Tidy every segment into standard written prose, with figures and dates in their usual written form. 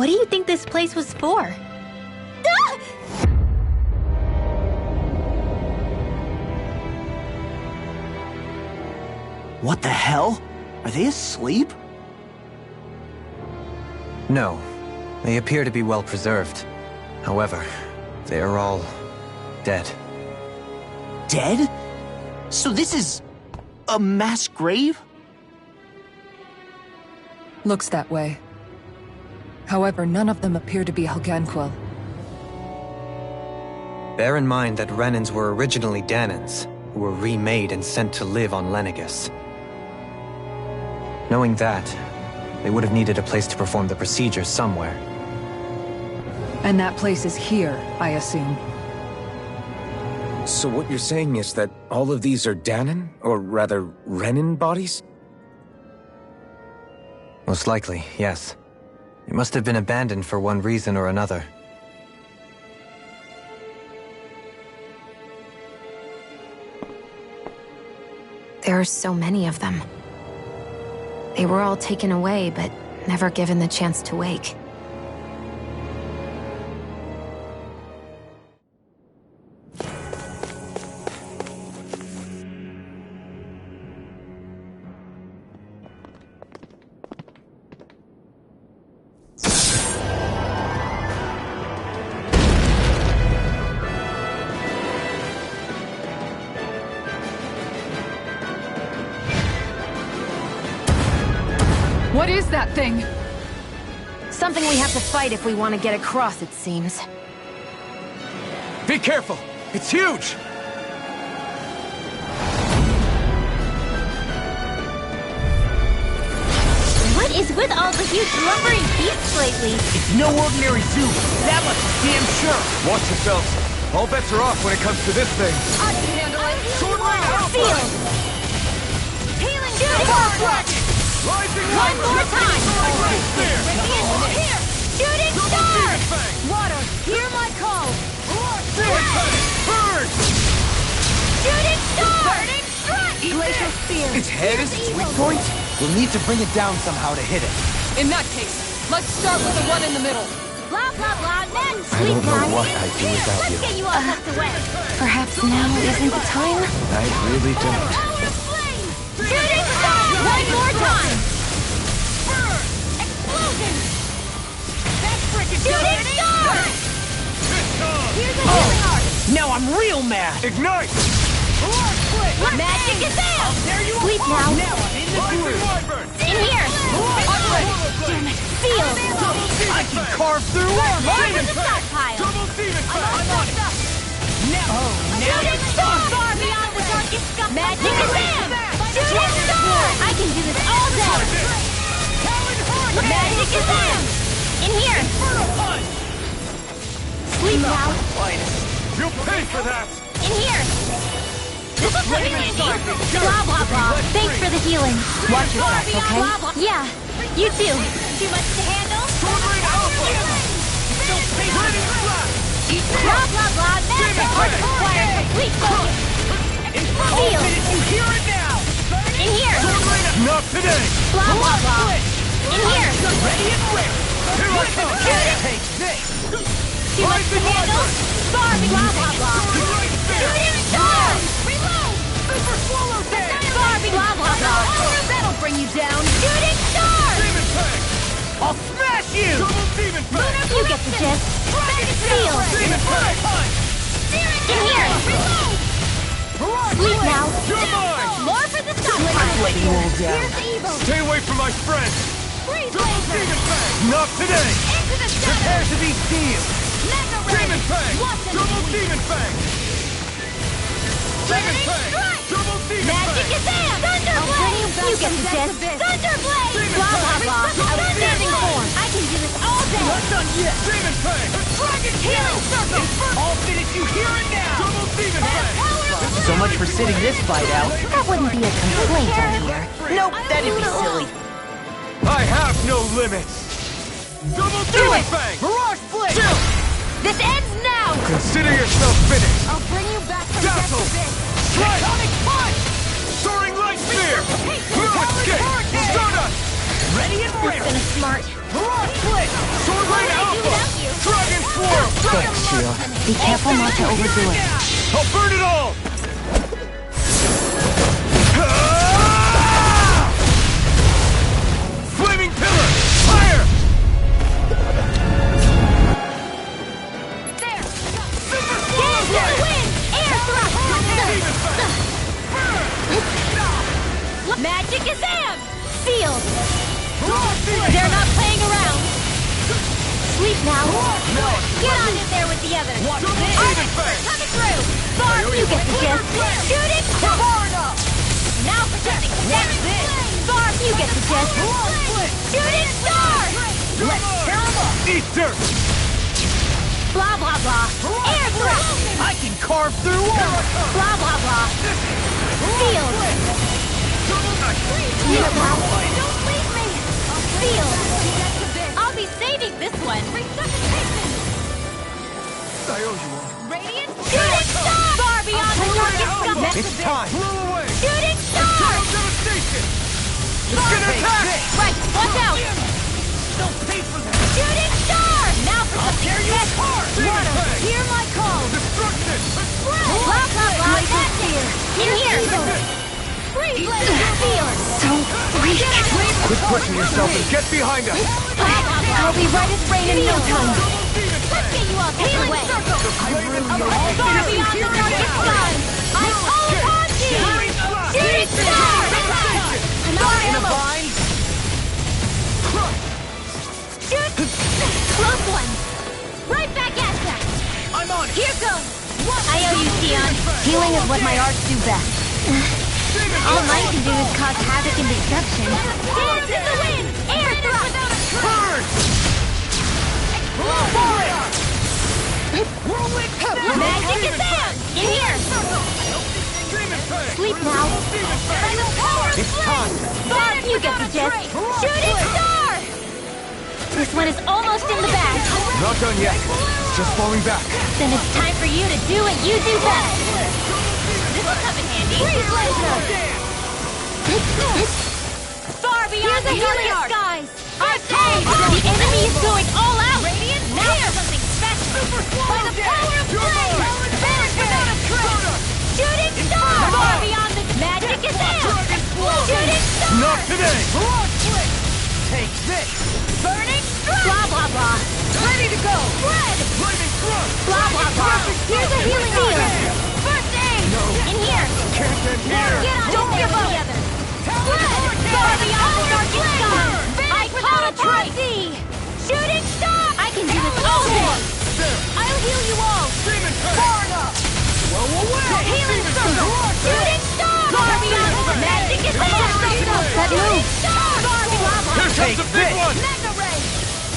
do you think this place was for? Ah! What the hell? Are they asleep? No. They appear to be well preserved. However, they are all dead. Dead? So this is a mass grave? Looks that way. However, none of them appear to be Alganquil. Bear in mind that Renans were originally Danans, who were remade and sent to live on Lenegis. Knowing that, they would have needed a place to perform the procedure somewhere. And that place is here, I assume. So what you're saying is that all of these are Danan, or rather, Renan bodies? Most likely, yes. It must have been abandoned for one reason or another. There are so many of them. They were all taken away, but never given the chance to wake. What is that thing? Something we have to fight if we want to get across, it seems. Be careful! It's huge! What is with all the huge lumbering beasts lately? It's no ordinary zoo. That much is damn sure. Watch yourselves. All bets are off when it comes to this thing. I can handle it! Sword line out! Field! Healing shooting! One more time! Here! Shooting star! Water, hear my call! Burn! Shooting star! Burning strike! Glacial spear! Its head is its weak point? We'll need to bring it down somehow to hit it. In that case, let's start with the one in the middle. Blah, blah, blah, men! I Sleep don't know now! what I'd do without Let's you. get you all tucked away! Perhaps now isn't the time? I really don't. Power of flame! Shooting star! One more time! Burn! Explosion! That's freaking shooting star! Here's a healing art! Now I'm real mad! Ignite! Magic is out! Sleep now! Now I'm in the groove! In here! Damn it! Field! I can carve through armor! Over the stockpile! Shooting star! Far beyond the darkest sky! Magic is in! Shooting star! I can do this all day! Magic is in! In here! Sleep now! You'll pay for that! In here! This is pretty easy! Blah, blah, blah. Thanks for the healing. Watch yourself, okay? Yeah, you too. Too much to handle? Blah, blah, blah. Magic requires complete focus. Feel. You hear it now! In here. Not today! Blah, blah, blah. In here. Ready and ready! Here I come! Take this! Too much to handle? Blah, blah, blah, blah. Shooting star! Reload! Super swallow thing! Blah, blah, blah. That'll bring you down. Shooting star! Demon Tank! I'll smash you! Double Demon Tank! You get the gist. Feel. Demon Tank! In here. Reload! Sleep now. You're mine! More for the stockpile. Let you all down. Here's the evil. Stay away from my friends! Freeze Double laser. Demon Tank! Not today! Into the Prepare shadows. to be sealed! Mega ray. Demon Tank! Watch it. Double Demon Tank! Demon Burning Tank! strike. Double Demon Magic Tank! is in. Thunderblade. You get the gist. Thunderblade. Demon Blah, blah, Tank. blah. Outstanding form. I can do this all day. Not done yet! Demon Tank! Dragon healing circle. I'll finish you here and now! Double Demon Tank! So much for sitting this fight out. That wouldn't be a complaint on here. Nope, that'd be silly. I have no limits! Double Demon Tank! Mirage Blade! This ends now. Consider yourself finished! I'll bring you back from Dazzle! death to this. Strike! Sonic Punch! Soaring Light Spear! Quick Escape! Stardust! Ready and It's ready! gonna smart. Mirage Blade! Sword Ray Thanks, Shia. Be careful not to overdo it. I'll burn it all! Flaming pillar! Fire! There! Get into the wind! Air thrust! Magic is am! Sealed! They're not playing around! Sleep now! Get on in there with the others! Artex, coming through! Barb, you get the gist! Shooting star! Now for something sexy! Barb, you get the gist! Shooting star! Let's tear them up! Eat dirt! Blah blah blah! Air thrust! I can carve through walls! Blah blah blah! Sealed! Sleep now! Don't leave me! Sealed! I'll be saving this one! I owe you one. Radiant shooting star! Far beyond the darkest sky! It's time! Blow away! Shooting star! Devastation! It's gonna attack! Right, watch out! Don't pay for that! Shooting star! Now for something sexy! Water, Hear my call! Destruction! Blah blah blah! That's here! In here! Freeze! Sealed! So weak. Quit pushing yourself and get behind us! I'll be right as rain in no time. Let's get you all taken away! Far beyond the darkest sky! I call upon thee! Shooting star! I'm out of ammo! Shoot! Close one! Right back at ya! I'm on! Here goes! I owe you, Tion. Healing is what my arts do best. All mine can do is cause havoc and destruction. Dance in the wind! Air thrust! Burn! Magic is there! In here! Sleep now! It's time! Bob, you get the gist! Shooting star! This one is almost in the bag. Not done yet. Just falling back. Then it's time for you to do what you do best. This will come in handy. Freeze laser! Far beyond the darkest skies! Okay! The enemy is going all out! Now for something special! By the power of flame! Vanish without a trace! Shooting star! Far beyond the magic is there! Shooting star! Not today! Take this! Burning strike! Blah blah blah! Ready to go! Red! Lightning thrust! Blah blah blah! Here's a healing field! First aid! In here! Can't end here! Get on! Don't give up! Red! Far beyond the darkest sky! I call upon thee! Shooting star! I can do this all day! I'll heal you all! Far enough! Blow away! Healing circle! Shooting star! Far beyond the magic is there! That move! Star! Far beyond Here comes the big one! Mega ray!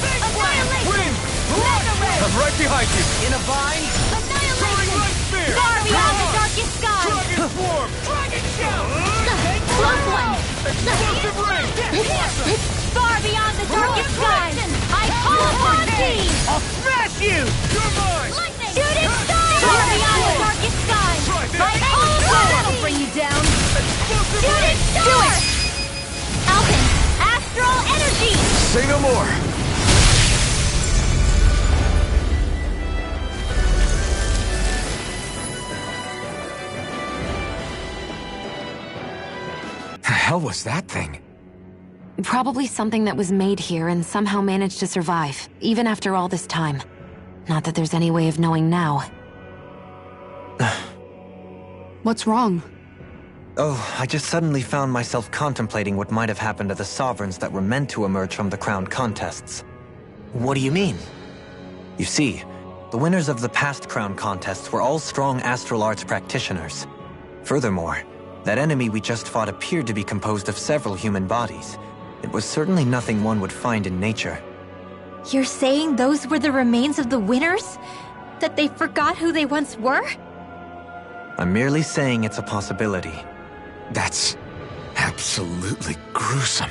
Annihilation! Mega ray! I'm right behind you! In a vine? Annihilation! Light spear! Far beyond the darkest sky! Dragon swarm! Dragon shout! Close one! Explosive ring! Far beyond the darkest skies! I call upon thee! I'll smash you! You're mine! Shooting star! Far beyond the darkest skies! I call upon thee! That'll bring you down! Explosive Shooting ring! star! Alpin! Astral energy! Say no more! The hell was that thing? Probably something that was made here and somehow managed to survive, even after all this time. Not that there's any way of knowing now. What's wrong? Oh, I just suddenly found myself contemplating what might have happened to the sovereigns that were meant to emerge from the crown contests. What do you mean? You see, the winners of the past crown contests were all strong astral arts practitioners. Furthermore, that enemy we just fought appeared to be composed of several human bodies. It was certainly nothing one would find in nature. You're saying those were the remains of the winners? That they forgot who they once were? I'm merely saying it's a possibility. That's absolutely gruesome.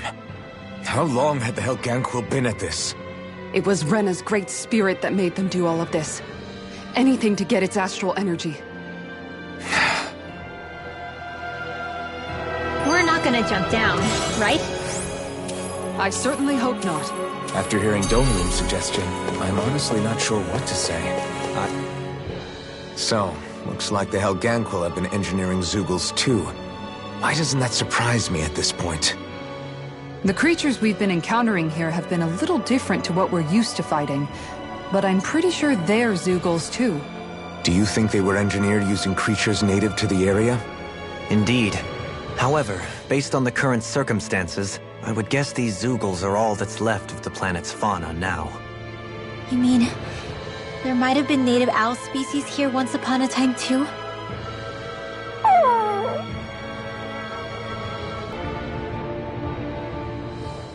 How long had the Helganquil been at this? It was Rena's great spirit that made them do all of this. Anything to get its astral energy. We're not gonna jump down, right? I certainly hope not. After hearing Dominion's suggestion, I'm honestly not sure what to say. So, looks like the Helganquil have been engineering Zeugles too. Why doesn't that surprise me at this point? The creatures we've been encountering here have been a little different to what we're used to fighting, but I'm pretty sure they're Zeugles too. Do you think they were engineered using creatures native to the area? Indeed. However, based on the current circumstances, I would guess these Zeugles are all that's left of the planet's fauna now. You mean, there might have been native owl species here once upon a time too?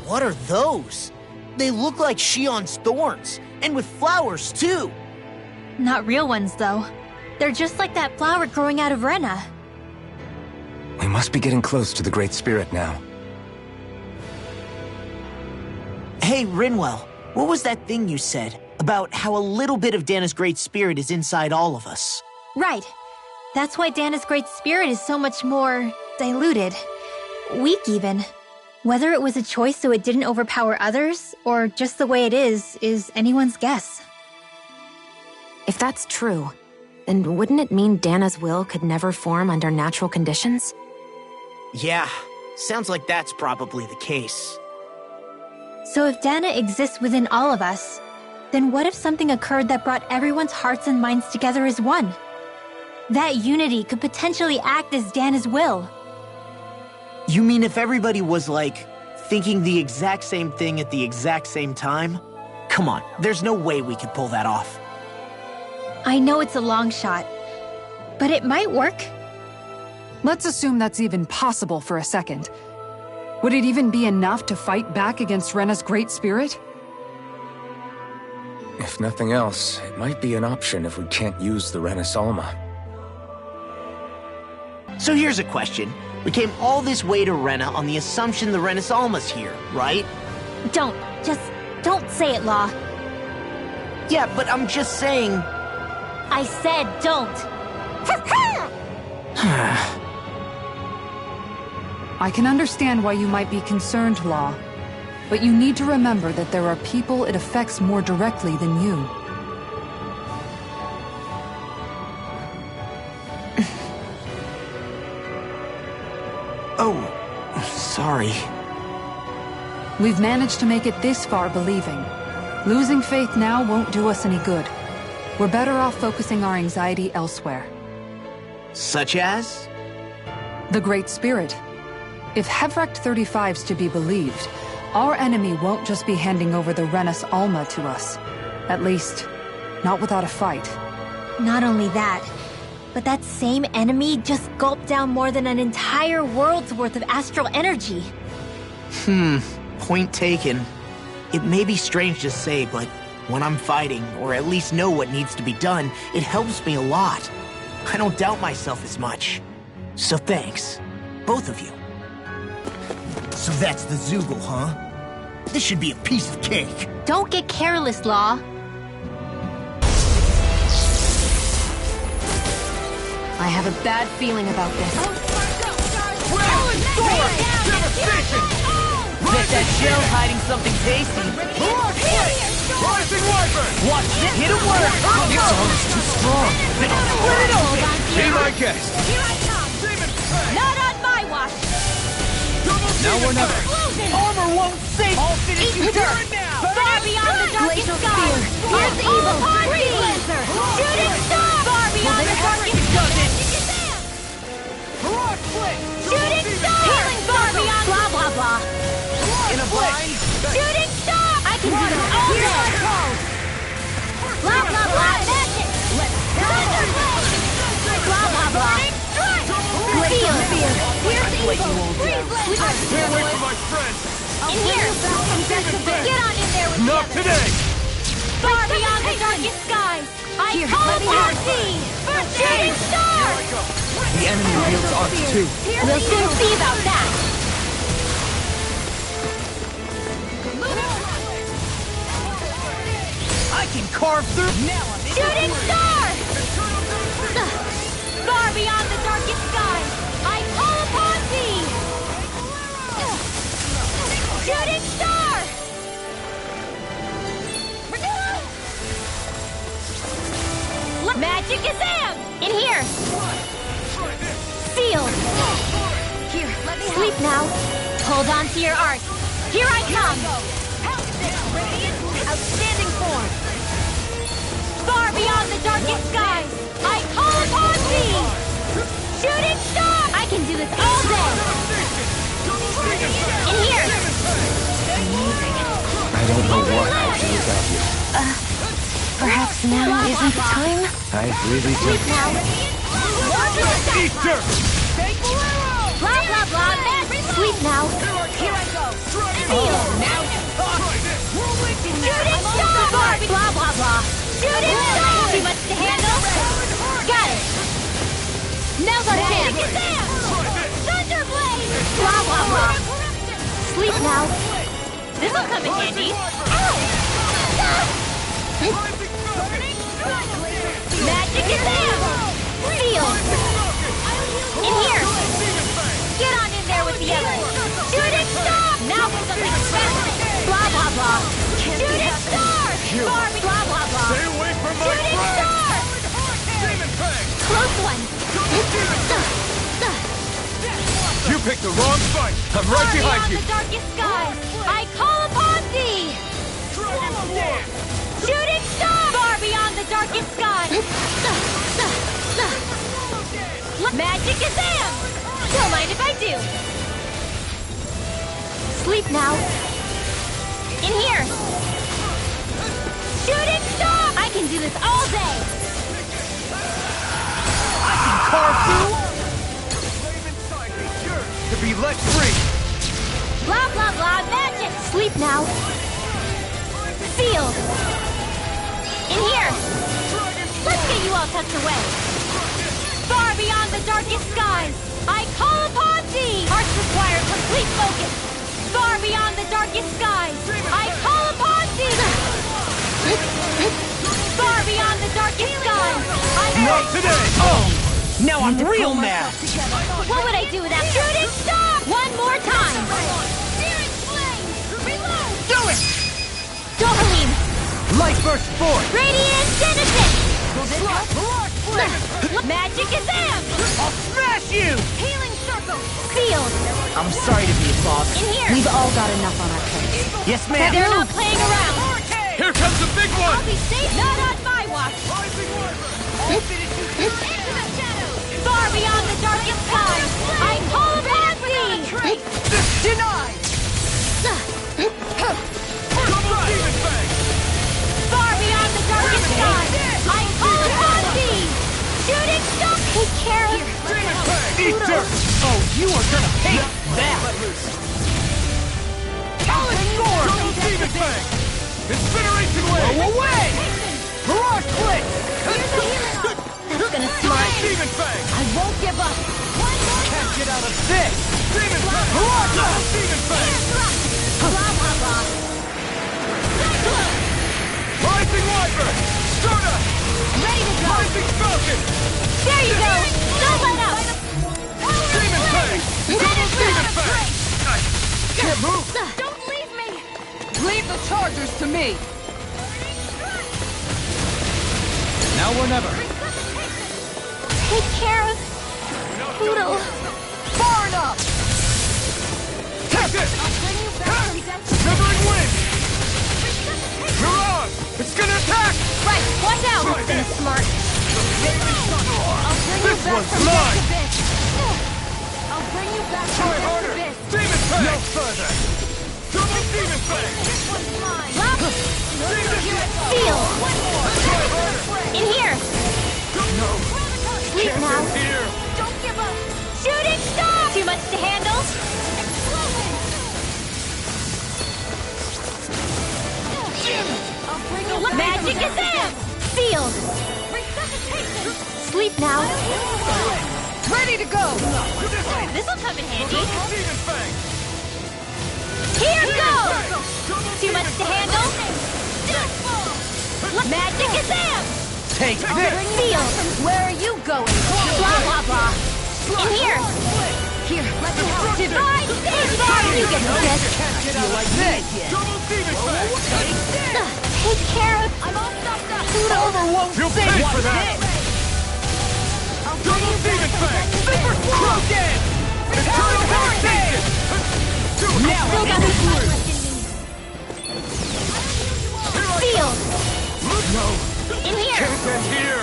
What are those? They look like Shion's thorns, and with flowers too. Not real ones, though. They're just like that flower growing out of Rena. We must be getting close to the Great Spirit now. Hey, Rinwell, what was that thing you said about how a little bit of Dana's Great Spirit is inside all of us? Right. That's why Dana's Great Spirit is so much more diluted. Weak, even. Whether it was a choice so it didn't overpower others, or just the way it is anyone's guess. If that's true, then wouldn't it mean Dana's will could never form under natural conditions? Yeah, sounds like that's probably the case. So if Dana exists within all of us, then what if something occurred that brought everyone's hearts and minds together as one? That unity could potentially act as Dana's will. You mean if everybody was, like, thinking the exact same thing at the exact same time? Come on, there's no way we could pull that off. I know it's a long shot, but it might work. Let's assume that's even possible for a second. Would it even be enough to fight back against Rena's Great Spirit? If nothing else, it might be an option if we can't use the Renis Alma. So here's a question. We came all this way to Rena on the assumption the Renis Alma's here, right? Just don't say it, Law. Yeah, but I'm just saying... I said don't. I can understand why you might be concerned, Law, but you need to remember that there are people it affects more directly than you. Oh, sorry. We've managed to make it this far believing. Losing faith now won't do us any good. We're better off focusing our anxiety elsewhere. Such as? The Great Spirit. If Hevrecht 35's to be believed, our enemy won't just be handing over the Renis Alma to us. At least, not without a fight. Not only that, but that same enemy just gulped down more than an entire world's worth of astral energy. Point taken. It may be strange to say, but when I'm fighting, or at least know what needs to be done, it helps me a lot. I don't doubt myself as much. So thanks, both of you. So that's the Zeugle, huh? This should be a piece of cake. Don't get careless, Law. I have a bad feeling about this. Bet that shell's hiding something tasty. Rising Wyvern! Watch it, hit it work! This arm is too strong. Split it open! Be my guest. Here I come! Not on my watch! Now or never. Armor won't save! I'll finish you Dirt! Far beyond the darkest sky! Here's evil! Freeze Lancer! Shooting star! Far beyond the darkest sky! Shooting star! Healing far beyond blah blah blah! In a blind? Shooting star! I can do this all day! Blah blah blah! Magic! Thunderblade! Blah blah blah! Feel fear! Here's evil! Freeze Lancer! Stay away from my friends! In here! Get on in there with Not the others! today! Far beyond the darkest skies! I call upon thee! Shooting star! The enemy wields arcs too. We'll soon see about that! I can carve through. Shooting star! Far beyond the darkest skies! I call upon thee! Shooting star! Magic Gazam! In here! Sealed! Here, let me Sleep now. Hold on to your arc. Here I come! Outstanding form! Far beyond the darkest skies, I call upon thee! Shooting star! I can do this all day! In here! I don't know what I'd do without you. Perhaps now isn't the time? I really Sleep don't. now. Eat dirt! Blah, blah, blah, magic! Sleep now. Here I go! Seal! Now you talk! Shooting star! Barbie! Blah, blah, blah. Shooting star! Too much to handle? Got it! Now's our chance! Thunder blade! Blah, blah, blah. Sleep now. This'll come in handy. Magic is there! Seal! In here! Get on in there with the others! Shooting star! Now for something special! Blah, blah, blah! Shooting star! Barbie! Blah, blah, blah! Stay away from my Shooting friend! star! Demon Fang! Close one! You picked the wrong fight! I'm right behind you! the darkest skies, I call upon thee! Shooting star! Far beyond the darkest skies! Magic Gazam! Don't mind if I do! Sleep now. In here! Shooting star! I can do this all day! Carve through? To be let free! Blah, blah, blah, magic! Sleep now. Sealed. In here. Let's get you all tucked away. Far beyond the darkest skies, I call upon thee! Hearts require complete focus. Far beyond the darkest skies, I call upon thee! Far beyond the darkest skies, Not today! Oh! Now I'm real mad! What would I do without shooting star? One more time! Searing flame! Reload! Do it! Doberline! Light burst forth! Radiant Genesis! Magic Gazam! I'll smash you! Healing circle! Sealed! I'm sorry to be a boss. In here! We've all got enough on our plates. Yes, ma'am. They're not playing around! Here comes the big one! I'll be safe, not on my watch! Into the shadows! Far beyond the darkest skies, I call upon thee! Denied! Demon Fang! Far beyond the darkest skies, I call upon thee! Shooting star! Take care of... Demon Fang! Eat dirt! Oh, you are gonna hate that! Double Demon Fang! Incineration Wave! Go away! Barrage Click! That's gonna smart. Demon Fang! I won't give up! Can't get out of this! Demon Fang! Double Demon Fang! Blah, blah, blah. Rising Wyvern! Soda! Ready to go! Rising Falcon! There you go! Don't let up! Demon Fang! Double Demon Fang! Can't move! Don't leave me! Leave the chargers to me! Now or never. Take care of... Poodle. Far enough! Take it! Shivering Wind! Mirage! It's gonna attack! Right, watch out! That's gonna smart. This one's mine! I'll bring you back Try from harder! this abyss! Demon Fang! No further! Double Demon Fang! This one's mine! Blah. Seal. Try harder! In here. No! Sleep Can't now. in here! Don't give up! Shooting star! Too much to handle? I'll bring you back Magic from this Gazam! abyss! Sealed. Resuscitation! Sleep now. Ready to go! This'll come in handy. Demon Fang! Here goes! Too much to handle? Magic Gazam! Take this! Sealed. Where are you going? Blah, blah, blah. In here. Here, let me help. Divide stage bar! You get this. You like this? Double Demon Fang! Take care of... I'm all stuffed up! Silver won't You'll say pay what's for that! this! still got a fight left in me. Feel. No! In here. Can't end here!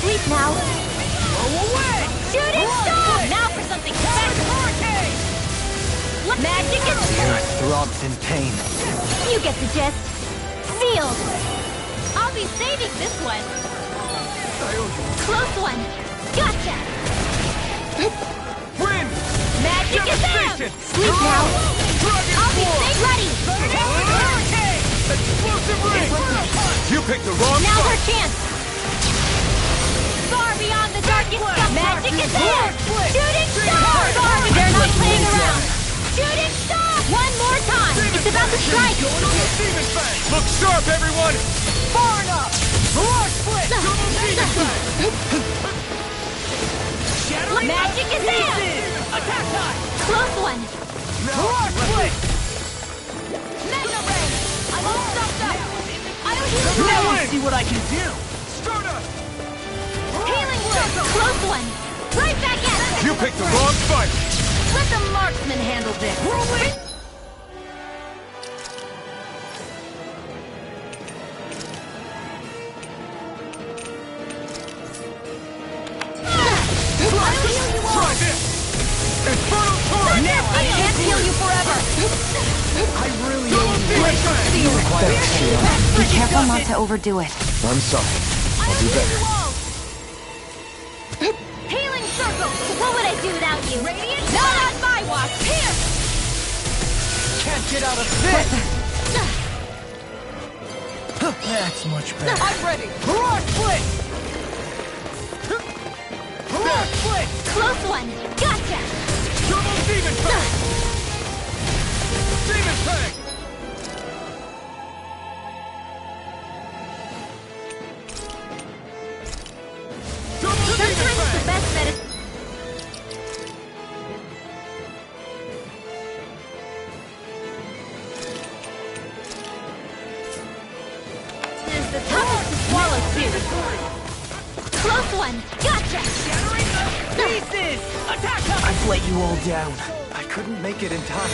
Sleep now. Go away! Shooting star! Now for something special. Hurricane! Magic is... Air throbs in pain. You get the gist. Sealed. I'll be saving this one. Close one. Gotcha. Win! Magic is Devastation! out. Sleep now. I'll be safe. Ready. Hurricane! Explosive ring! You picked the wrong Now's our fight! chance. Far beyond the darkest sky. Magic is out. Shooting star. They're not playing around. Shooting star. One more time. It's about to strike. Look sharp, everyone! Far enough! Mirage split! Shattering Magic is out. Attack time! Close one. Mirage split! Mega ray! I won't stop that! I'll heal Now you! I see what I can do. Healing word. Close one. Right back at it. You picked the wrong fight! Let the marksman handle this. Whirlwind! Try this! Infernal torrent! I can't heal you forever. I really owe you. Be careful not to overdo it. I'm sorry. I'll do better. Healing circle. What would I do without you? Radiant. Not on my watch. Here. Can't get out of this! That's much better. I'm ready! Mirage split! Mirage split! Close one. Gotcha. Turbo Demon Fang! Demon Fang! Double Demon Sometimes the Fang! best medicine is the toughest to swallow too. Close one. Gotcha. Shattering pieces! Attack time! I've let you all down. I couldn't make it in time.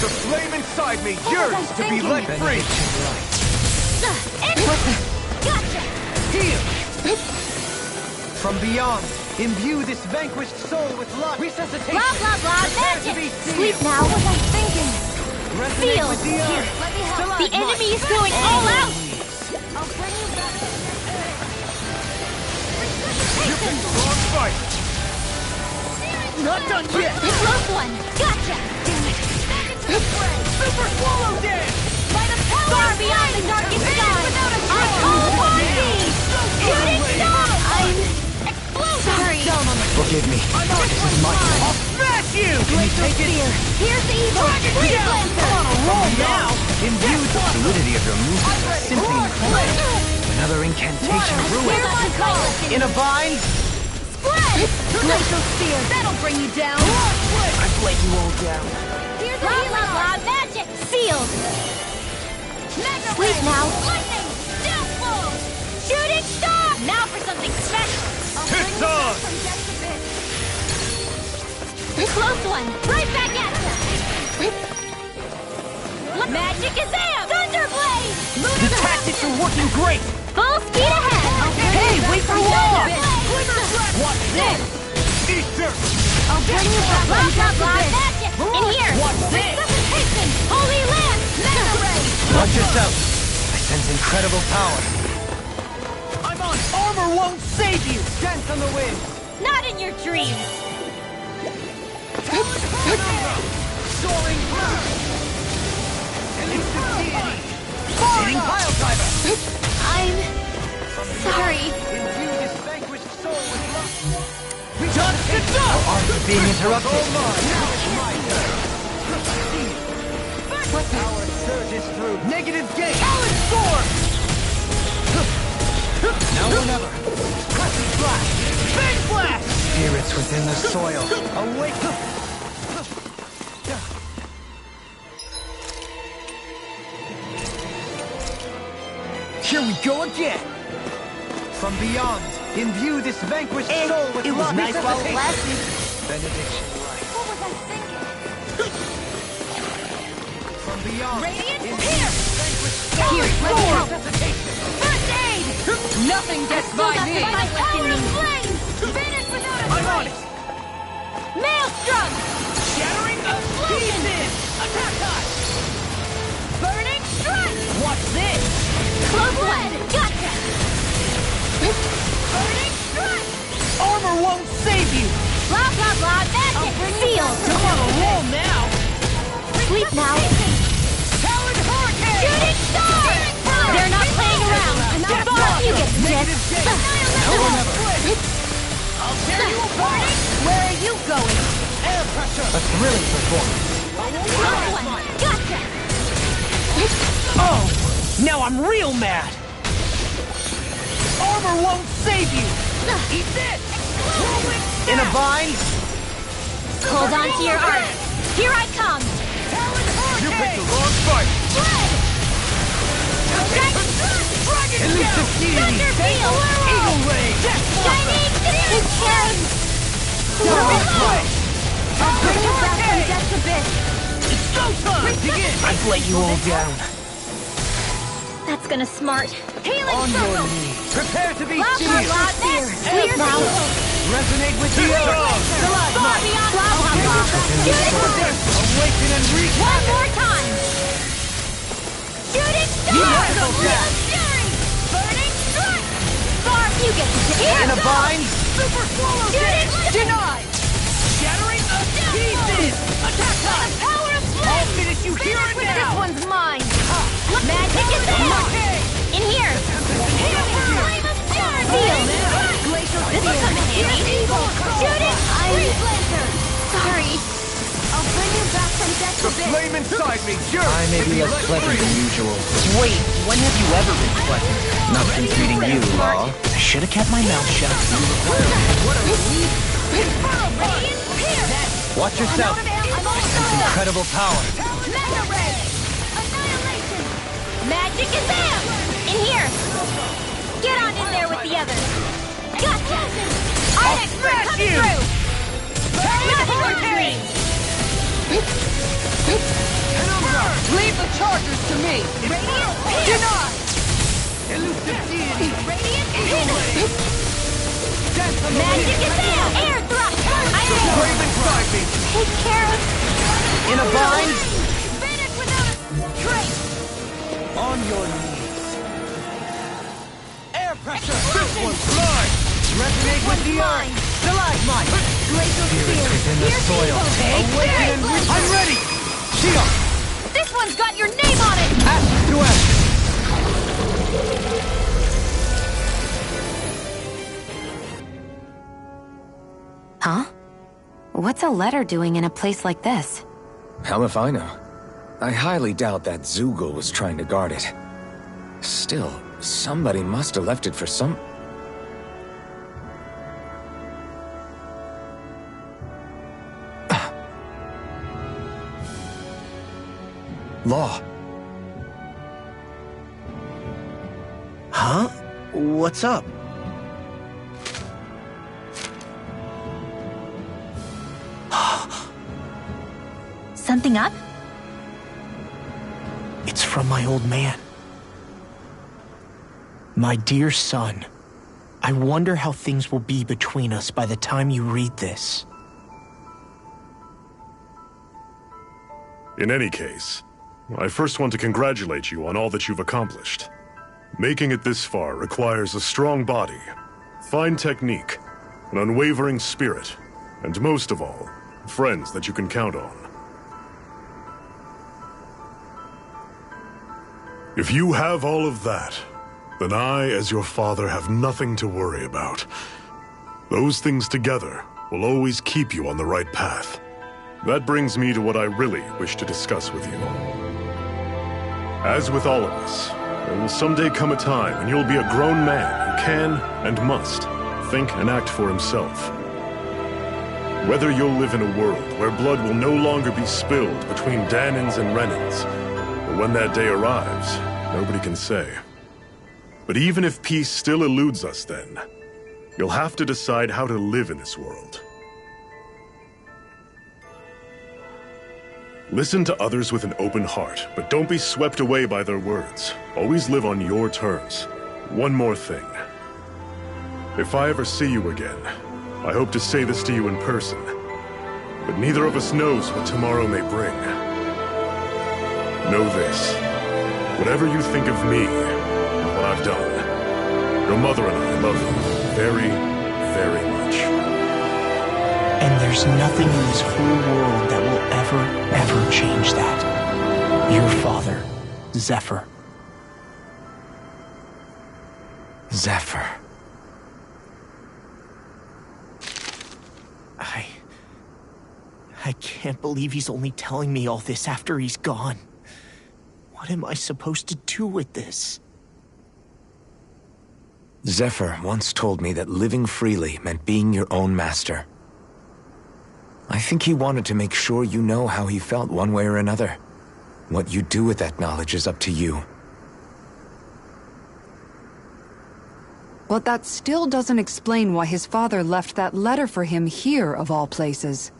The flame inside me yearns to be let free! Gotcha. Heal! From beyond, imbue this vanquished soul with luck. Resuscitation! Blah blah blah. Prepare to Magic. be sealed. Sleep now. What was I thinking? Resonate Feel. with the earth. The enemy is going all out. I'll bring you back to You picked the wrong fight! Not done yet! Close one. Gotcha. Damn it. Super swallow dance! By the power far beyond the darkest sky. Our call won't be. Shooting star. I'm exploding. Sorry. Forgive me. This is my turn. I'll smash you! Can you take it? Here's the evil. Freeze Lancer. On a roll now! Imbue the Fluidity of your movement is simply incredible. Another incantation ruined. Here's my call. in a bind. Spread. Glacial spear. That'll bring you down. I've let you all down. Here's the blah blah blah. Magic. Sealed. Sleep now. Lightning. Death blow. Shooting star. Now for something special. It's on! Close one. Right back at you. Magic is out. Thunderblade. The tactics are working great. Full speed ahead. Hey, wait for wall! What's this? Easter! I'll bring you back. Blah blah blah. Magic. In here. What's this? Resuscitation. Holy Lance. Mega ray. Watch yourself. I sense incredible power. I'm on. Armor won't save you. Dance on the wind. Not in your dreams. Soaring cloud. Hitting pile driver. I'm sorry. Imbue this vanquished soul with luck. Just it's up. Art is being interrupted. Now it's my turn. Power surges through. Negative gate. Talent sword. Now or never. Crescent flash. Big flash. Spirits within the soil. Awake. Here we go again. From beyond, imbue this vanquished soul with It was luck. nice while it Resuscitation. lasted. Benediction light. What was I thinking? beyond. Radiant Imbue Pierce! Here, Sword! resuscitation. First aid! Nothing gets by me! My power of flame! Finish without a I'm on trace! it. Maelstrom! Shattering explosion! Attack time! Burning strike! What's this? Close one! Gotcha! Burning strike! Armor won't save you! Blah blah blah! Magic! Sealed! I'm on a roll now! Sleep now! Talon Hurricane! Shooting star! They're not playing around! Boss, you get the gist! I'll tear you apart! Where are you going? Air pressure. A thrilling performance. Close one! Gotcha! Oh! Now I'm real mad! Armor won't save you! Eat this! In a bind? Hold on to your art! Here I come! You picked the wrong fight! Elusive deity! Eagle Ray! Shining Explosion! I'll bring you back from Death's Abyss! It's go time! Begin! I've let you all down. That's gonna smart. Healing On your circle! knees. Prepare to be Blah blah sealed. blah! Fear! Clear now! Resonate with the earth. Far beyond blah blah blah! Shooting star! Awaken and reach. One more time! Shooting star! Real Fury! Burning strike! Far you get to In a bind? Super swallow! Shooting Denied! Shattering of pieces! Attack time! The power of flame! I'll finish you here and This now! one's mine! Magic is in here! Flame of fury! Glacial this will come in handy! Shooting! Freeze Lancer! Sorry. I'll bring you back from Death's The Abyss! flame inside me, jerk! I may be less clever than usual. Wait, when have you ever been pleasant? Not since meeting you, Law. I should have kept my mouth shut. Radiant Pierce! Watch yourself. Incredible power. Mega Ray! Annihilation! Magic is there! In here! Get on in there with the others! Gotcha! Our expert comes you! through! Nothing remains! Leave the chargers to me! Radiant Pierce! Denied! Elusive deity. Radiant Pierce! Magic is there! Air thrust! Flame inside me! Take care of... In a bind? Finish without a trace! On your knees. Air pressure. This one's mine! Resonate with the earth. Stalagmite! Glacial Spear! Within the soil. Awaken and reach! I'm ready! Shield! This one's got your name on it! Ash to ash! Huh? What's a letter doing in a place like this? Hell if I know. I highly doubt that Zoogle was trying to guard it. Still, somebody must have left it for some... Law. Huh? What's up? Something up? It's from my old man. My dear son, I wonder how things will be between us by the time you read this. In any case, I first want to congratulate you on all that you've accomplished. Making it this far requires a strong body, fine technique, an unwavering spirit, and most of all, friends that you can count on. If you have all of that, then I, as your father, have nothing to worry about. Those things together will always keep you on the right path. That brings me to what I really wish to discuss with you. As with all of us, there will someday come a time when you'll be a grown man who can and must think and act for himself. Whether you'll live in a world where blood will no longer be spilled between Danins and Renins, or when that day arrives, nobody can say. But even if peace still eludes us then, you'll have to decide how to live in this world. Listen to others with an open heart, but don't be swept away by their words. Always live on your terms. One more thing. If I ever see you again, I hope to say this to you in person. But neither of us knows what tomorrow may bring. Know this. Whatever you think of me, and what I've done, your mother and I love you very, very much. And there's nothing in this whole world that will ever change that. Your father, Zephyr. Zephyr. I can't believe he's only telling me all this after he's gone. What am I supposed to do with this? Zephyr once told me that living freely meant being your own master. I think he wanted to make sure you know how he felt one way or another. What you do with that knowledge is up to you. But that still doesn't explain why his father left that letter for him here, of all places.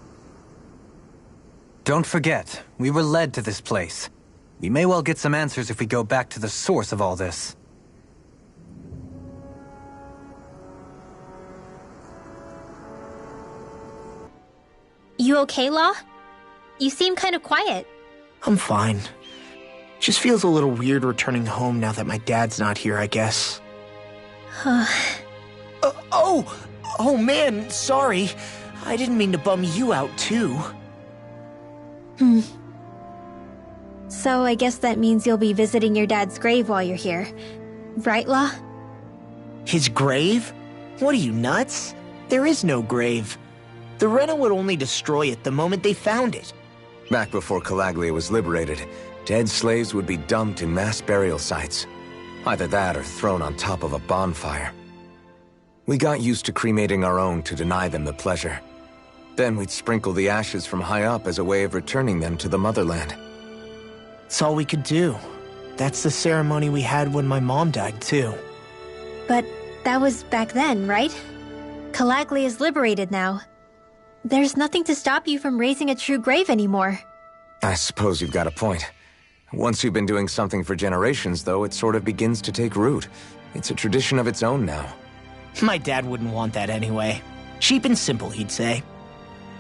Don't forget, we were led to this place. We may well get some answers if we go back to the source of all this. You okay, Law? You seem kind of quiet. I'm fine. Just feels a little weird returning home now that my dad's not here, I guess. Oh man, sorry. I didn't mean to bum you out, too. So I guess that means you'll be visiting your dad's grave while you're here. Right, Law? His grave? What are you, nuts? There is no grave. The Rena would only destroy it the moment they found it. Back before Calaglia was liberated, dead slaves would be dumped in mass burial sites. Either that or thrown on top of a bonfire. We got used to cremating our own to deny them the pleasure. Then we'd sprinkle the ashes from high up as a way of returning them to the motherland. It's all we could do. That's the ceremony we had when my mom died, too. But that was back then, right? Calaglia is liberated now. There's nothing to stop you from raising a true grave anymore. I suppose you've got a point. Once you've been doing something for generations, though, it sort of begins to take root. It's a tradition of its own now. My dad wouldn't want that anyway. Cheap and simple, he'd say.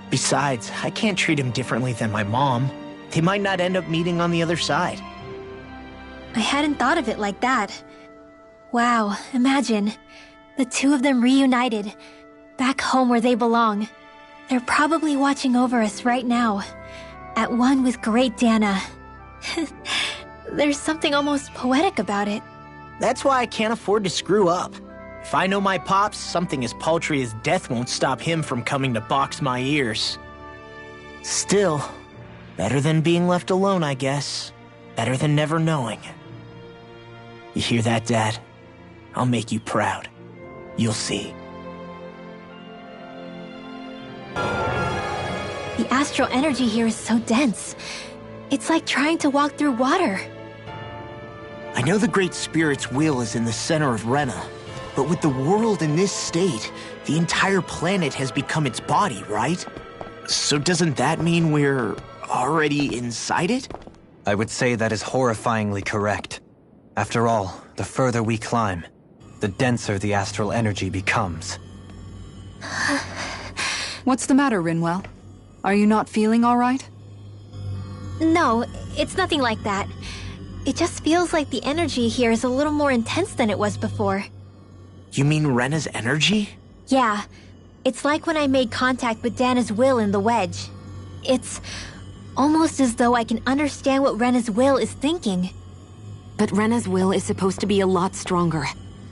Besides, I can't treat him differently than my mom. They might not end up meeting on the other side. I hadn't thought of it like that. Wow, imagine. The two of them reunited, back home where they belong. They're probably watching over us right now, at one with great Dana. There's something almost poetic about it. That's why I can't afford to screw up. If I know my pops, something as paltry as death won't stop him from coming to box my ears. Still, better than being left alone, I guess. Better than never knowing. You hear that, Dad? I'll make you proud. You'll see. The astral energy here is so dense. It's like trying to walk through water. I know the Great Spirit's will is in the center of Rena, but with the world in this state, the entire planet has become its body, right? So doesn't that mean we're already inside it? I would say that is horrifyingly correct. After all, the further we climb, the denser the astral energy becomes. What's the matter, Rinwell? Are you not feeling all right? No, it's nothing like that. It just feels like the energy here is a little more intense than it was before. You mean Rena's energy? Yeah. It's like when I made contact with Dana's will in the wedge. It's almost as though I can understand what Rena's will is thinking. But Rena's will is supposed to be a lot stronger.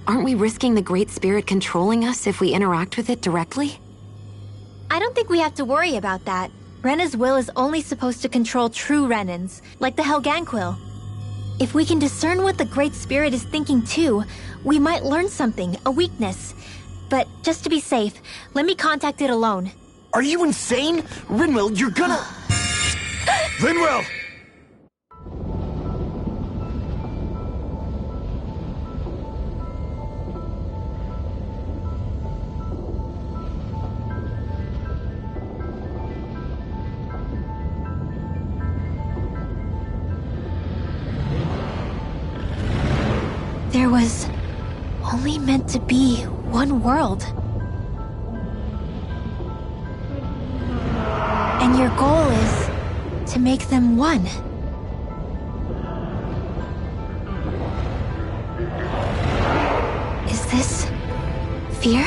Aren't we risking the Great Spirit controlling us if we interact with it directly? I don't think we have to worry about that. Rena's will is only supposed to control true Renans, like the Helganquil. If we can discern what the Great Spirit is thinking too, we might learn something, a weakness. But just to be safe, let me contact it alone. Are you insane? Rinwell, you're gonna... Rinwell! there was only meant to be one world. And your goal is to make them one. Is this fear?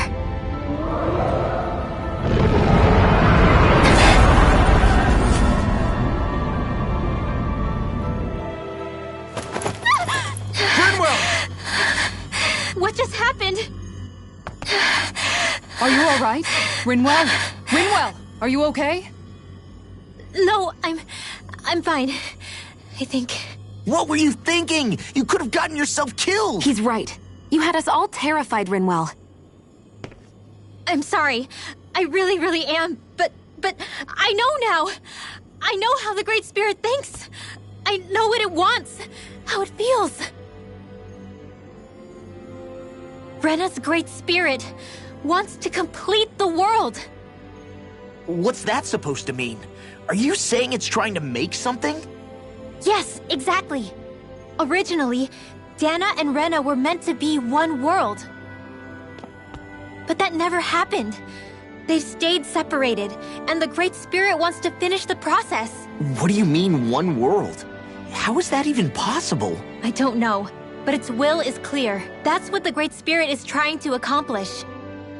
What just happened? Are you all right? Rinwell? Rinwell, are you okay? No, I'm fine. I think. What were you thinking? You could have gotten yourself killed! He's right. You had us all terrified, Rinwell. I'm sorry. I really am. But I know now. I know how the Great Spirit thinks. I know what it wants. How it feels. Rena's Great Spirit wants to complete the world. What's that supposed to mean? Are you saying it's trying to make something? Yes, exactly. Originally, Dana and Rena were meant to be one world. But that never happened. They've stayed separated, and the Great Spirit wants to finish the process. What do you mean, one world? How is that even possible? I don't know, but its will is clear. That's what the Great Spirit is trying to accomplish.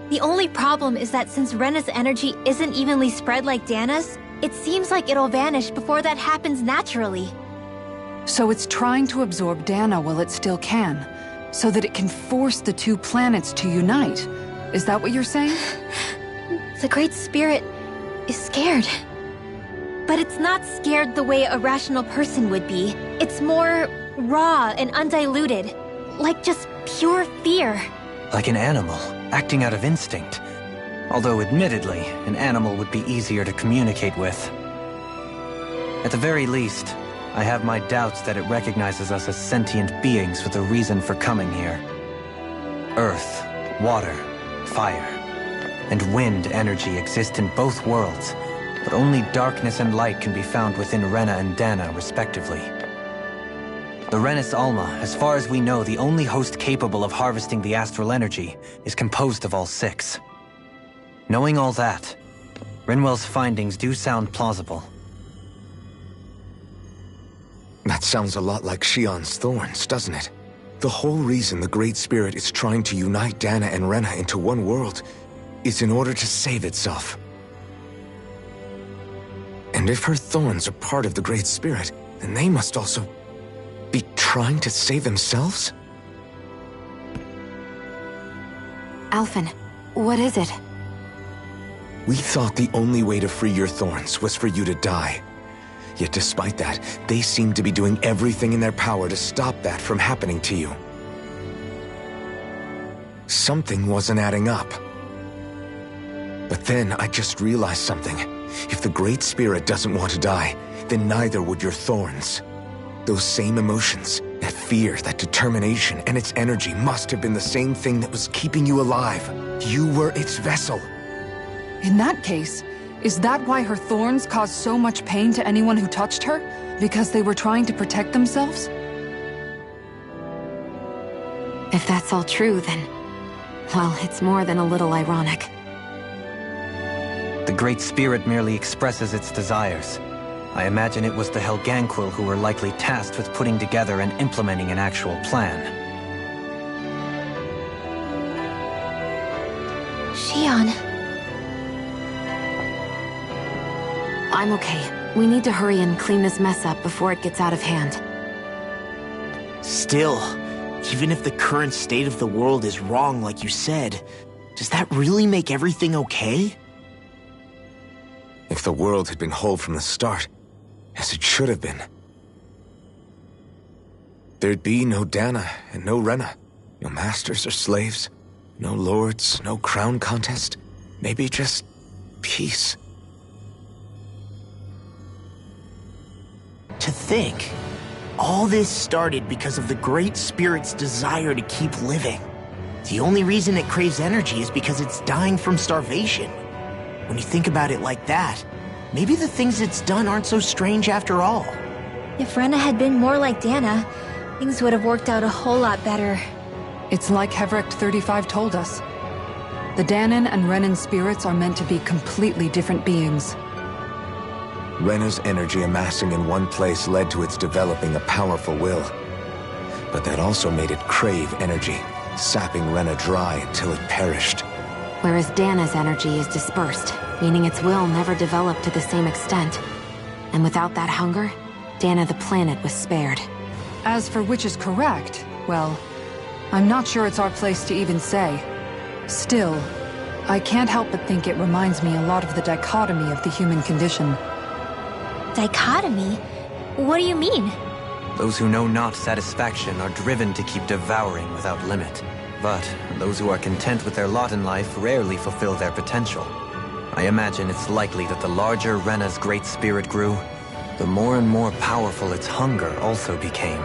The only problem is that since Rena's energy isn't evenly spread like Dana's, it seems like it'll vanish before that happens naturally. So it's trying to absorb Dana while it still can, so that it can force the two planets to unite. Is that what you're saying? The Great Spirit is scared. But it's not scared the way a rational person would be. It's more raw and undiluted, like just pure fear. Like an animal, acting out of instinct. Although admittedly, an animal would be easier to communicate with. At the very least, I have my doubts that it recognizes us as sentient beings with a reason for coming here. Earth, water, fire, and wind energy exist in both worlds, but only darkness and light can be found within Rena and Dana, respectively. The Renis Alma, as far as we know, the only host capable of harvesting the astral energy, is composed of all six. Knowing all that, Rinwell's findings do sound plausible. That sounds a lot like Shion's thorns, doesn't it? The whole reason the Great Spirit is trying to unite Dana and Rena into one world is in order to save itself. And if her thorns are part of the Great Spirit, then they must also be trying to save themselves? Alphen, what is it? We thought the only way to free your thorns was for you to die. Yet despite that, they seem to be doing everything in their power to stop that from happening to you. Something wasn't adding up. But then I just realized something. If the Great Spirit doesn't want to die, then neither would your thorns. Those same emotions, that fear, that determination, and its energy must have been the same thing that was keeping you alive. You were its vessel. In that case, is that why her thorns caused so much pain to anyone who touched her? Because they were trying to protect themselves? If that's all true, then... well, it's more than a little ironic. The Great Spirit merely expresses its desires. I imagine it was the Helganquil who were likely tasked with putting together and implementing an actual plan. Shion. I'm okay. We need to hurry and clean this mess up before it gets out of hand. Still, even if the current state of the world is wrong like you said, does that really make everything okay? If the world had been whole from the start, as it should have been, there'd be no Dana and no Rena, no masters or slaves, no lords, no crown contest, maybe just peace. To think, all this started because of the Great Spirit's desire to keep living. The only reason it craves energy is because it's dying from starvation. When you think about it like that, maybe the things it's done aren't so strange after all. If Rena had been more like Dana, things would have worked out a whole lot better. It's like Haxyn 35 told us. The Danon and Renan spirits are meant to be completely different beings. Rena's energy amassing in one place led to its developing a powerful will. But that also made it crave energy, sapping Rena dry until it perished. Whereas Dana's energy is dispersed, meaning its will never developed to the same extent. And without that hunger, Dana the planet was spared. As for which is correct, well, I'm not sure it's our place to even say. Still, I can't help but think it reminds me a lot of the dichotomy of the human condition. Dichotomy? What do you mean? Those who know not satisfaction are driven to keep devouring without limit. But those who are content with their lot in life rarely fulfill their potential. I imagine it's likely that the larger Rena's great spirit grew, the more and more powerful its hunger also became.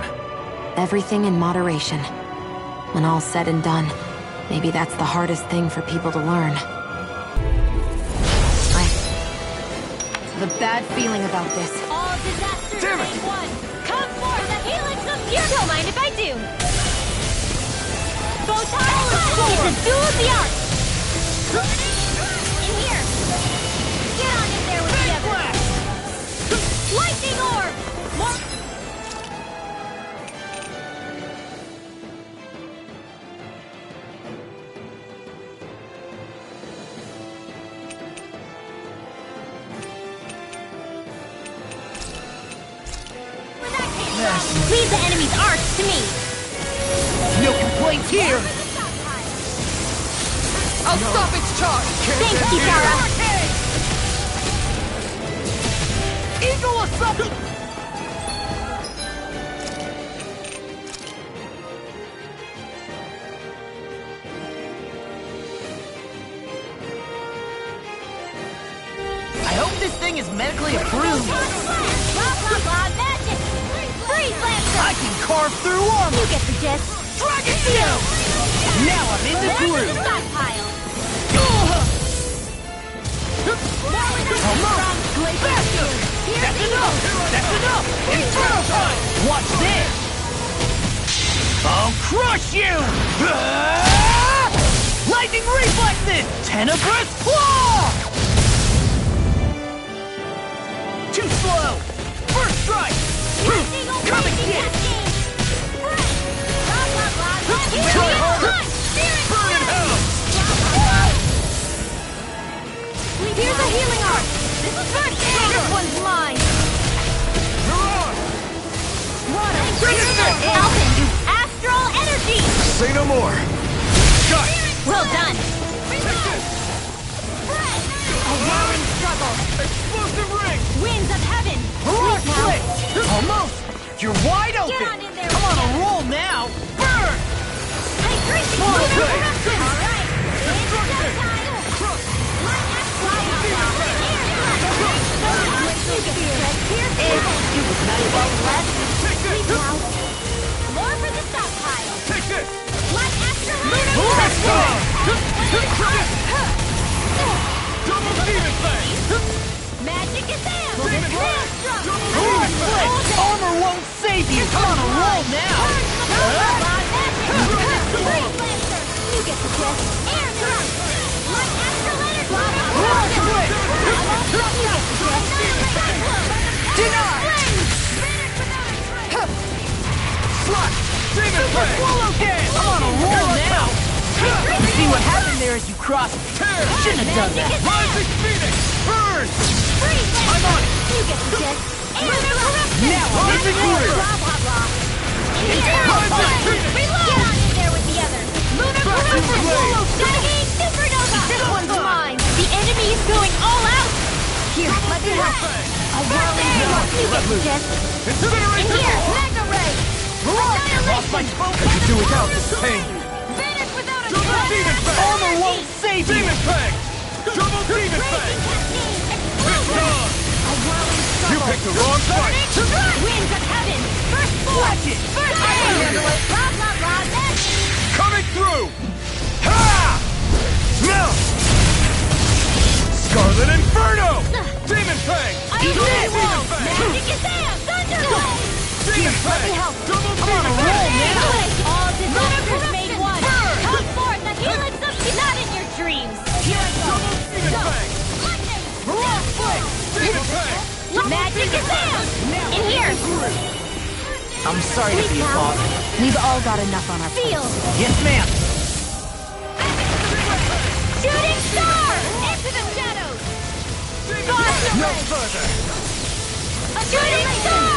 Everything in moderation. When all's said and done, maybe that's the hardest thing for people to learn. The bad feeling about this. All disasters Damn it! made one. Come forth, the helix of fury. Don't mind if I do. Photon, it's a duel of the arts. In here. Get on in there with the others. Lightning orb. Leave the enemy's arts to me. No complaints here! I'll stop its charge! Thanks, Kitara. Eagle assault! I hope this thing is medically approved. Blah, blah, blah, magic. Freeze Lancer. I can carve through armor! You get the gist. Dragon Steel! Now I'm in the More for the groove! stockpile. Faster! That's enough! That's enough! Inferno time! Watch this! I'll crush you! Lightning reflexes! Tenebrous claw! Too slow! First strike! Coming in! Try harder! Burn in hell! Here's a healing art. This is first. This one's mine. Alvin, use astral energy. Say no more! Shot! Well done. A roaring struggle. Explosive ring! Winds of heaven. Heroic Now. split! Almost! You're wide open! Get on in there. I'm on a roll now! Burn! Hydration. Well Lunar played. corruption. All right. It's subtile. Light It was nice about last. More for the stockpile. Take this! Light astral Blast time! energy. Double demon thing! Magic is there. Demon Blast blast! drum. Heroic split! Armor won't save you! I'm on a roll now! You get the gist. Air thrust. Light astral energy. Heroic split! Denied! Slot! Demon thing! Swallow again! I'm on a roll now! You see what happened there as you crossed? Shouldn't have done that! Rising Phoenix! Burn! I'm on it. You get the gist. Air thrust. Now I'm in the groove! Blah, blah, blah. Rising Phoenix! Get on in there with the others. Lunar corruption. Renegade supernova. This one's mine. The enemy is going all out. Here, let me help. A whirling blow. You get the gist. In Incineration! here, Mega Ray. Lost my focus! I could do without this pain. Vanish without a Double demon thing! Armor won't save you! Demon thing! Double demon thing! It's done! You picked the wrong fight! Winds of heaven. First force. Watch it! First handle it. Blah, blah, blah. Magic. Coming through! Ha! Now! Scarlet Inferno! Demon Fang! Demon Fang! Magic is there. Thunderblade. Demon Fang! Double Demon Fang! All disasters made one. I'm sorry to be a bother. We've all got enough on our Feel! plates. Yes, ma'am. Shooting star! Into the shadows! No further. A shooting star!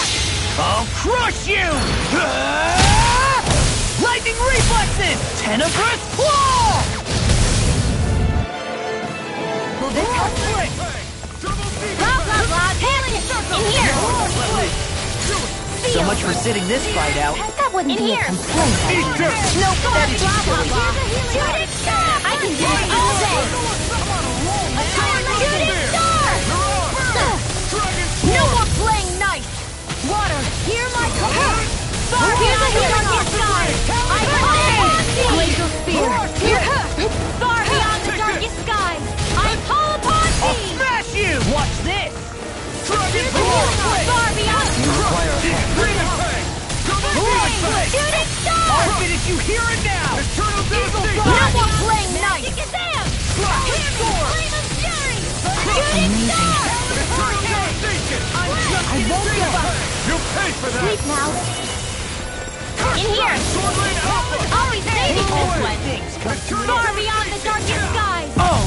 I'll crush you! Lightning reflexes! Tenebrous claw! Will this help? Blah, blah, blah! Hailing in here! So much for sitting this fight out. That wouldn't In be here. a complaint. Nope, that is Blah, blah, silly. blah! Shooting star! I can do this all day! A shooting star! No more playing nice! Water, hear my call! Far beyond the darkest sky! I call upon thee! Glacial spear. Far beyond the darkest sky! I call upon I'll thee! smash you! Watch this! Far beyond... Require a hand. Shooting star! I'll finish you here and now! No more playing nice! Flame of fury! Shooting star! I won't give up! Sleep now. In here! Always saving this one! Far beyond the darkest skies! Oh!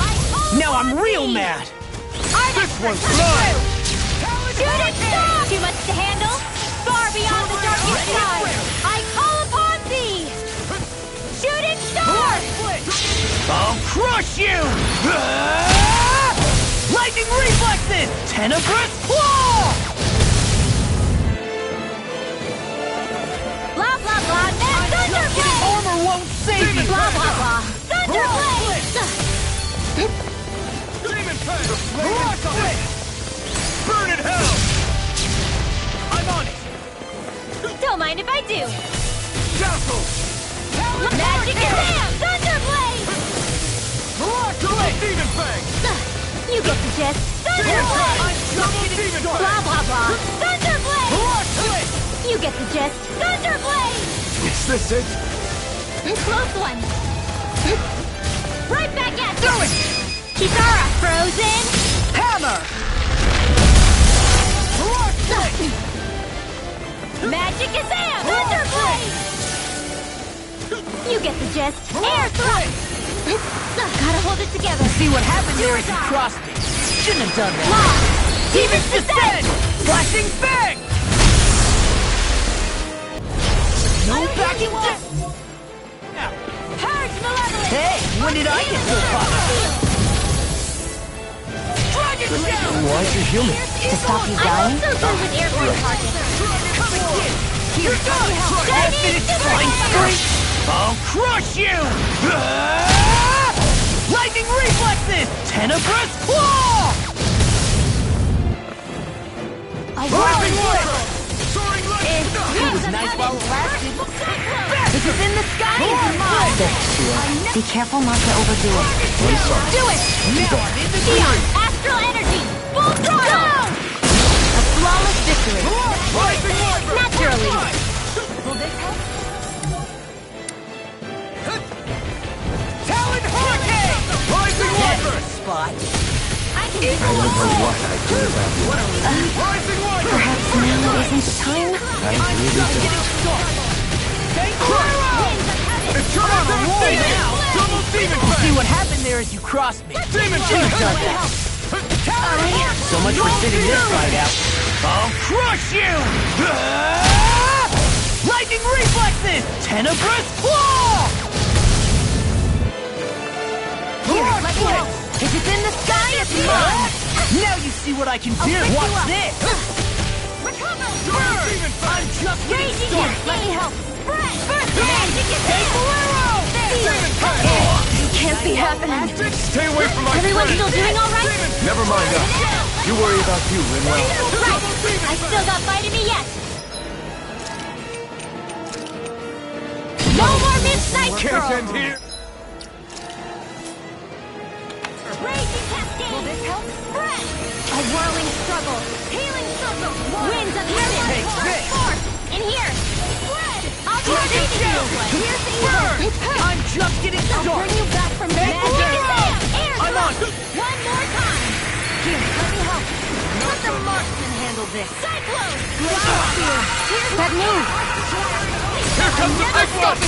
Now I'm real mad! This one's mine! Shooting star! Too much to handle? Far beyond the darkest skies! I call upon thee! Shooting star! I'll crush you! Lightning reflexes! Tenebrous claw! Blah, blah, blah! And Thunderblade! Armor won't save you! Blah, blah, blah! Thunderblade! Burn in hell! I'm on it! Don't mind if I do! Dazzle! Magic Exam! Thunderblade! Demon Fang! You get the gist! Thunderblade! Blah, blah, blah! Thunderblade! You get the gist! Thunderblade! Is this it? Close one! Right back at you! Kitara, frozen! Hammer! Magic Exam! Thunderblade! You get the gist! Air thrust! Gotta hold it together! See what happened there if you crossed me. Shouldn't have done that. Lock! Demon's Descent! Flashing Fang! No backing down! Purge Malevolence! Hey, when did I get so popular? Dragon Shell! Why'd you heal me? To stop you I'm dying? also good with airborne targets. Come again! Here goes! I'll finish flying spree! I'll crush you! Lightning reflexes! Tenebrous claw! A whirling whirl! It was nice while it lasted. If it's in the sky, it's mine! Be careful not to overdo it. Do it! Now I'm in the Eon, astral energy! Full throttle! A flawless victory. Naturally! Will this help? Talon Hurricane! Rising Water! Spot. I can do I don't know what I'd do without you. Rising Water! Perhaps now isn't the time? I really don't. Thank you! Turn on the roll now! Double Demon Fang! See what happened there as you crossed me. Demon Fang! So much for sitting this fight out. I'll crush you! Lightning reflexes! Tenebrous claw! Here, let me help. If it's in the sky, it's mine. Now you see what I can do! Watch this! recover! Burn! I'm just getting Raging started! Let me help! Spread! First magic is It can't be happening. Stay away from my Everyone friend! still doing all right? Never mind us. You worry about you, Rinwell. Right! I still got fight in me yet! No more midnight Can't curl! end here. Raging cascade! Will this help? Spread! A whirling struggle! Healing circle! Winds of heaven! Take this! Force! In here! Spread! I'll turn it into you! Here's the Burn! I'm just getting I'll started! bring you back from magic! Air I'm on! thrust! One more time! Here, let me help! Let the the marksman handle this. Cyclone! That move! Here comes the big one!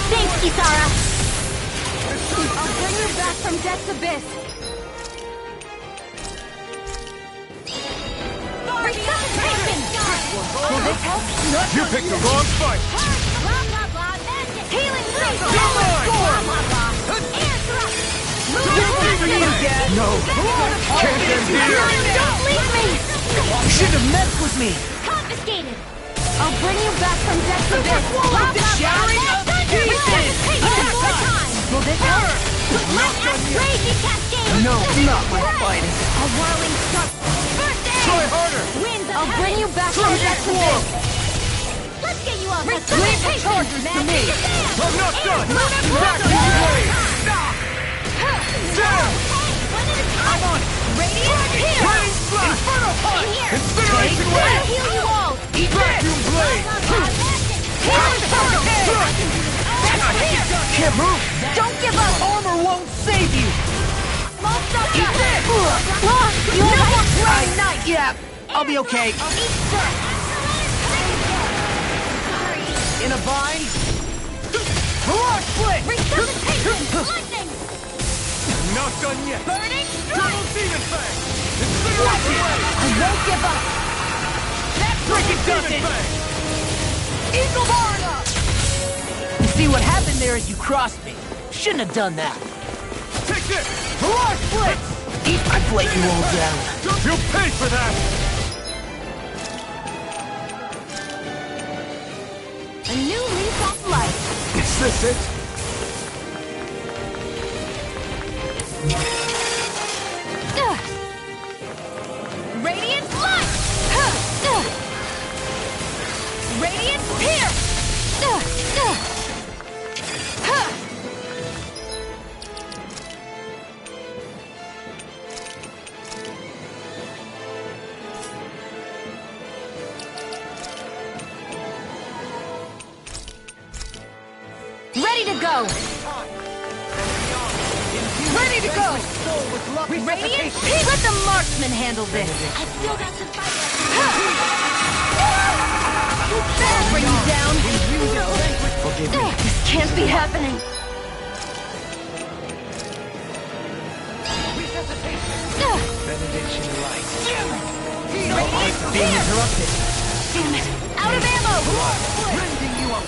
Thanks, Kisara! I'll bring you back from death's abyss. Resuscitation! Will this help? You picked the wrong fight! Blah, blah, blah, magic! Healing blade! Blah, blah, blah. Air thrust! No! Can't end here! Don't leave me! You shouldn't have messed with me! Confiscated! I'll bring you back from death's abyss! Blah, blah, blah, shattering of thunder! pieces! One more time! Will this help? Let us raging cascade! No, not my finest. A whirling struck! First aid! Try harder! Winds of I'll bring you back from death's abyss! Let's get you off that Leave the chargers to me! I'm not done! Back to blade! Down! I'm on it! Radiant here! Burning splash! Inferno punch! Incineration I'll wave! heal you all! Eat vacuum blade! Can't move! Don't give up! Armor won't save you! Small stuff! Eat this! You Right, night, yeah! I'll be okay. In a bind? Barrage split! Resuscitation! Lightning! Not done yet! Burning Double strike! demon fang! Incineration wave! I won't give up! That freaking does Demon it! fang! Eagle Barna! You see what happened there is you crossed me. Shouldn't have done that. Take this! Barrage split! I'd let you all down. You'll pay for that! A new leaf of life! Is this it? Radiant light! Radiant pierce! Ready to go! Ready to go! Radiant pierce! Let the marksman handle this! I still got some That'll bring you down! This can't be happening! Benediction light. Being interrupted. Damn it! Out of ammo! Rending you up.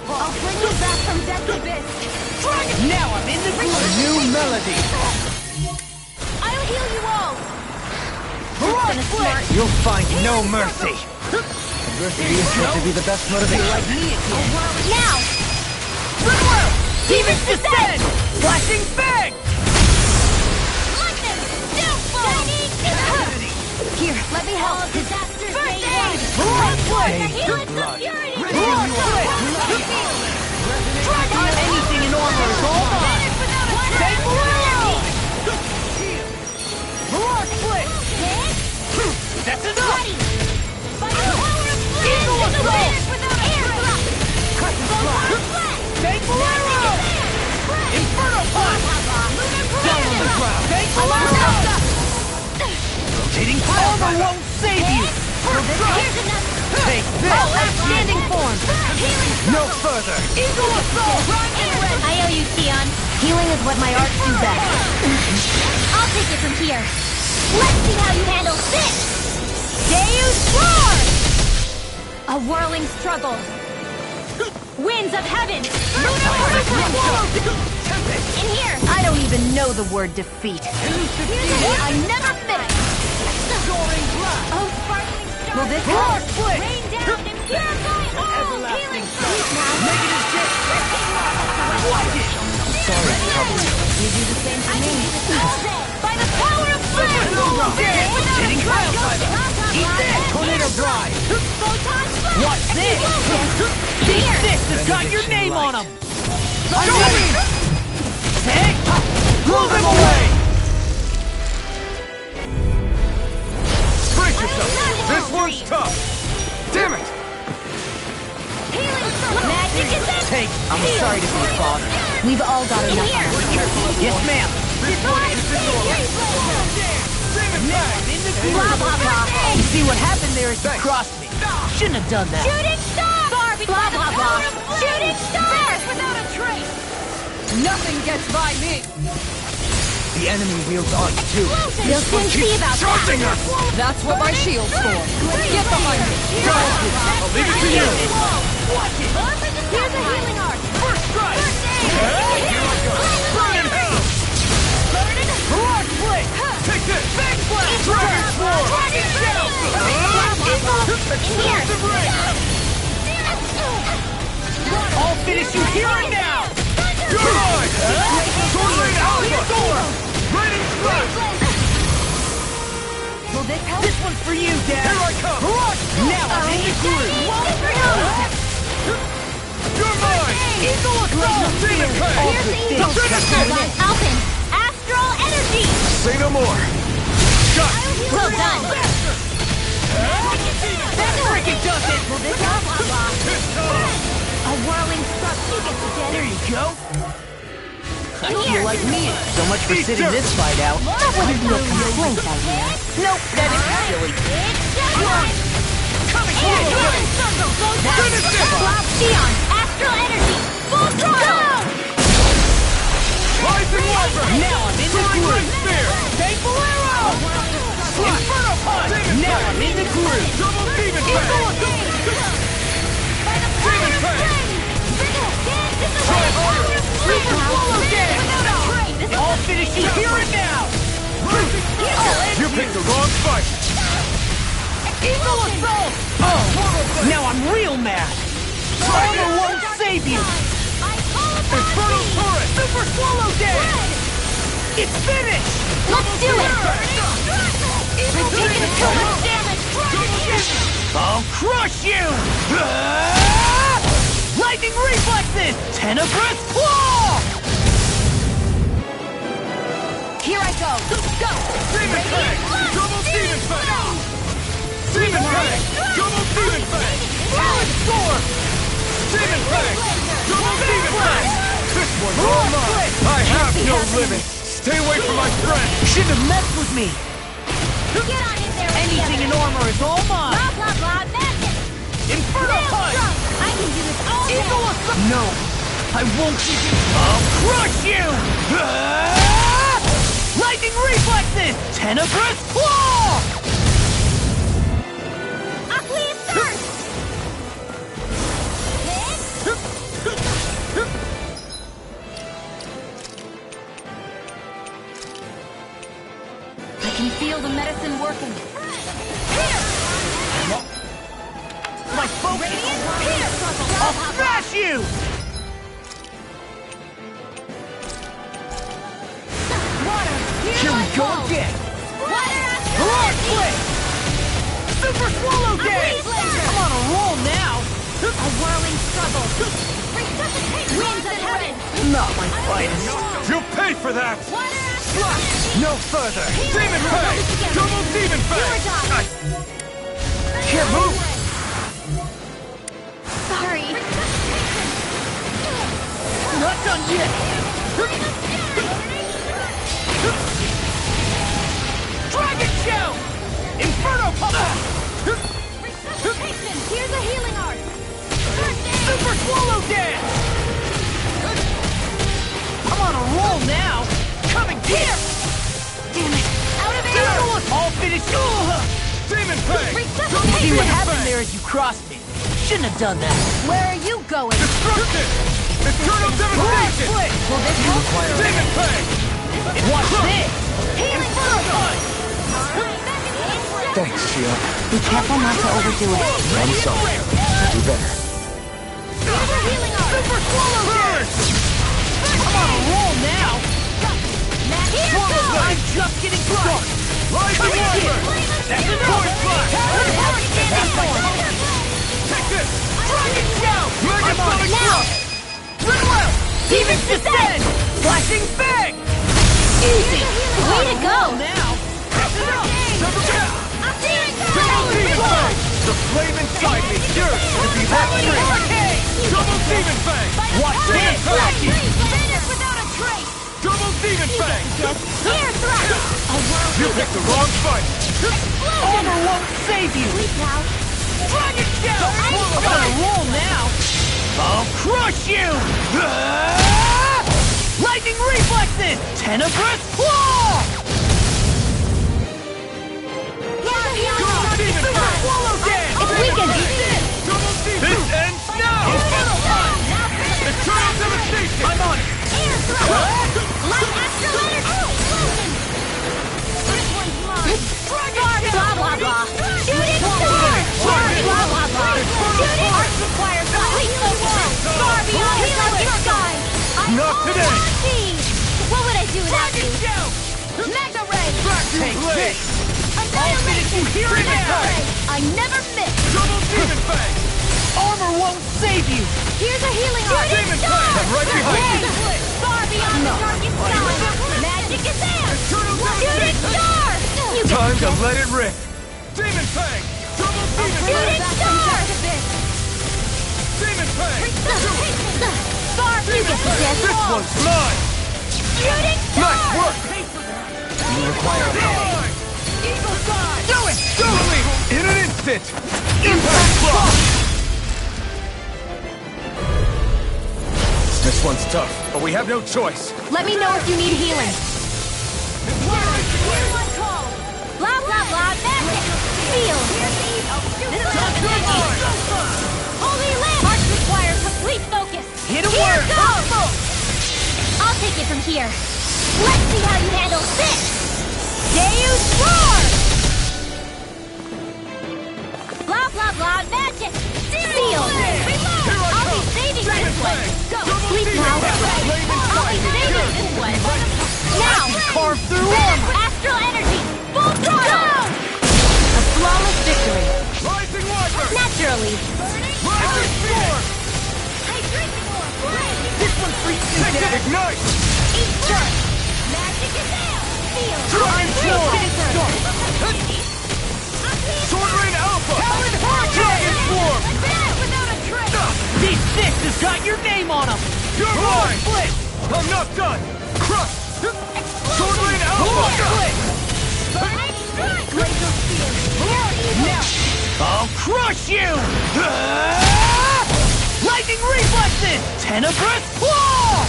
I'll bring you back from death's abyss! Now I'm in the groove. New melody. I'll heal you all! Barrage Gonna split! smart. You'll find no mercy. Adversity is said to be the best motivation. Like me again. Now! Rinwell! Demons descend! Flashing fang! Lightning! Downfall! Here, let me help! Disasters First may aid! end! Barrage split! Healing security! Barrage split! Not anything in armor is all mine! Take Morello! Barrage split! That's enough! Ready! By the power of flame! Eagle assault! Air thrust! Cut the slot! Take Morello! Inferno punch! Down on the ground! Take Morello! Rotating armor won't save you! First strike! Take this! Outstanding form! No further. Eagle assault! I owe you, Theon. Healing is what my arts do best. I'll take it from here. Let's see how you handle this! Deus Roar! A whirling struggle. Winds of heaven! In here! I don't even know the word defeat. I never finished! Soaring blast. Oh, sparkling stars! Will this Barrage help? split! Rain down and purify all! Healing Negative jet! Watch it! Sorry, trouble. You do the same for me. all day! By the power of flame! Dead! Hitting ground fighter! Eat this! Tornado drive. Photon flash! What's this? Here! This has got your name on them! Take! Blow them away! Brace yourself. This one's tough. Damn it. Healing magic is in! Take! I'm sorry to be a father. We've all got enough on us. Yes, ma'am! This one isn't yours. Now I'm in the groove. Blah, blah, blah. You see what happened there is you crossed me. Shouldn't have done that. Shooting star! Blah, blah, blah. Shooting star! Without a trace! Nothing gets by me! The enemy wields arts too. You'll soon see about that. That's what my shield's for. Get behind me! I'll leave it to you. Watch it. Here's a healing art. First strike. Burn in hell! Barrage blade. Take this. Bang blast. Dragon sword. Dragon Down. Explosive ray. I'll finish you here and now. You're mine. Tornado Alpha. Raining strike. Will this help? This one's for you, Dad. Here I come. Now I'm in the groove. You're mine. Eagle assault. Demon Prey. Here's the eagle. Alpin, astral energy. Say no more. Well done. That freaking does it. Will this help? A whirling struck. You get the dead. There you go. I feel like me. So much for sitting this fight out. That wouldn't be a complaint, I hear. Nope, that is silly. Coming here. Xion, astral energy. Full throttle. Rising Wyvern. Now I'm in the groove. Spear. Take Bolero. Inferno punch. Now I'm in the groove. Double Demon Prey. Demon Prey. Swallow dance. I'll finish you here and now. You picked the wrong fight. Eagle assault. Oh, now I'm real mad. Armor won't save you. Inferno Turret. Super swallow dance. It's finished. Let's do it. We're taking too much damage. I'll crush you. Lightning reflexes. Tenebrous claw. Here I go. Go. Demon Prey. Double Demon Prey. Demon Prey. Double Demon Prey. Talon sword. Demon Prey. Double Demon Prey. This one's all mine. I have no limit. Stay away from my friend. Shouldn't have messed with me. Get on in there. Anything in armor is all mine. Blah, blah, blah. Magic. Inferno punch. I can do this all day. Eagle assault. No, I won't give you. I'll crush you. Lightning reflexes. Tenebrous claw. Aqueous thirst. I can feel the medicine working. My focus. I'll smash you. Here we go again. Barrage blade. Super swallow dance. I'm on a roll now. A whirling struggle. Winds of heaven. Not my finest. You'll pay for that. No further. Demon Prey. Double Demon Prey. Can't move. Sorry. Not done yet. Dragon shout. Inferno pump. Here's a healing art. Super swallow dance. I'm on a roll now. Coming here. Damn it. Out of arrow. All finished. Demon Prey. See what happened there as you crossed me. Shouldn't have done that. Where are you going? Destruction. Eternal devastation. Will this help? Demon Prey. Watch this. Healing Thanks, Xion. Be careful not to overdo it. I'm sorry. I'll do better. healing art. Super swallow dance. I'm on a roll now. Here goes. I'm just getting started. Rising Wyvern. That's enough. Take this. Dragon shout. Mega I'm on it Sonic now. Rinwell. Demons descend. Flashing bang. Easy. Way to go. Now. That's enough. The flame inside me yearns to be that free. Double Demon Fang. Watch this. Without a trace. Double Demon Fang! Air thrust! You picked the wrong fight! Armor won't save you! Sleep now. Dragon Shell! I'm on a roll now! I'll crush you! Lightning reflexes! Tenebrous claw! Swallow dance! It's weakened! This ends now! Eternal devastation! I'm on it! Air thrust! Light astral energy! This one's mine! Blah, blah, blah! Shooting star! Blah, blah, blah! Shooting arts requires complete focus! Far beyond the darkest sky! Not today! What would I do without you? Mega Ray! Take this! Annihilation! Demon Fang! I never miss! Double Demon Fang! Armor won't save you! Here's a healing art! Demon Fang! I'm right behind you! Far beyond the darkest sky! Magic is there! Shooting star! You get Time to let it rip! Demon Fang! Double Demon Fang! Shooting star! Demon Fang! Far you get the death! This one's mine! Shooting star! Nice work! You require Eagle Side! Do it! Go me! In an instant! Impact block! This one's tough, but we have no choice. Let me know if you need healing. Hear one call. Blah, blah, blah. Magic. Feel. Holy Lamb. Arts requires complete focus. Hit a Here word! goes. I'll take it from here. Let's see how you handle this. Deus Roar. Blah, blah, blah. Magic. Feel. I'll be saving this one. Sleep now. I'll be saving this one. Now. Carve through armor! Astral energy. Full throttle. A flawless victory! Rising Wiper! Naturally. Rising Storm! This one freaks me Take it! dead! Ignite! Magic is there. Feel. Dragon Swarm! Sword Rain Alpha! Dragon Swarm! Without a trace. These six has got your name on them! You're mine! Split! I'm not done! Crush! Sword Rain Alpha! Burning strike. Laser spear. Now, I'll crush you! Lightning reflexes! Tenebrous claw!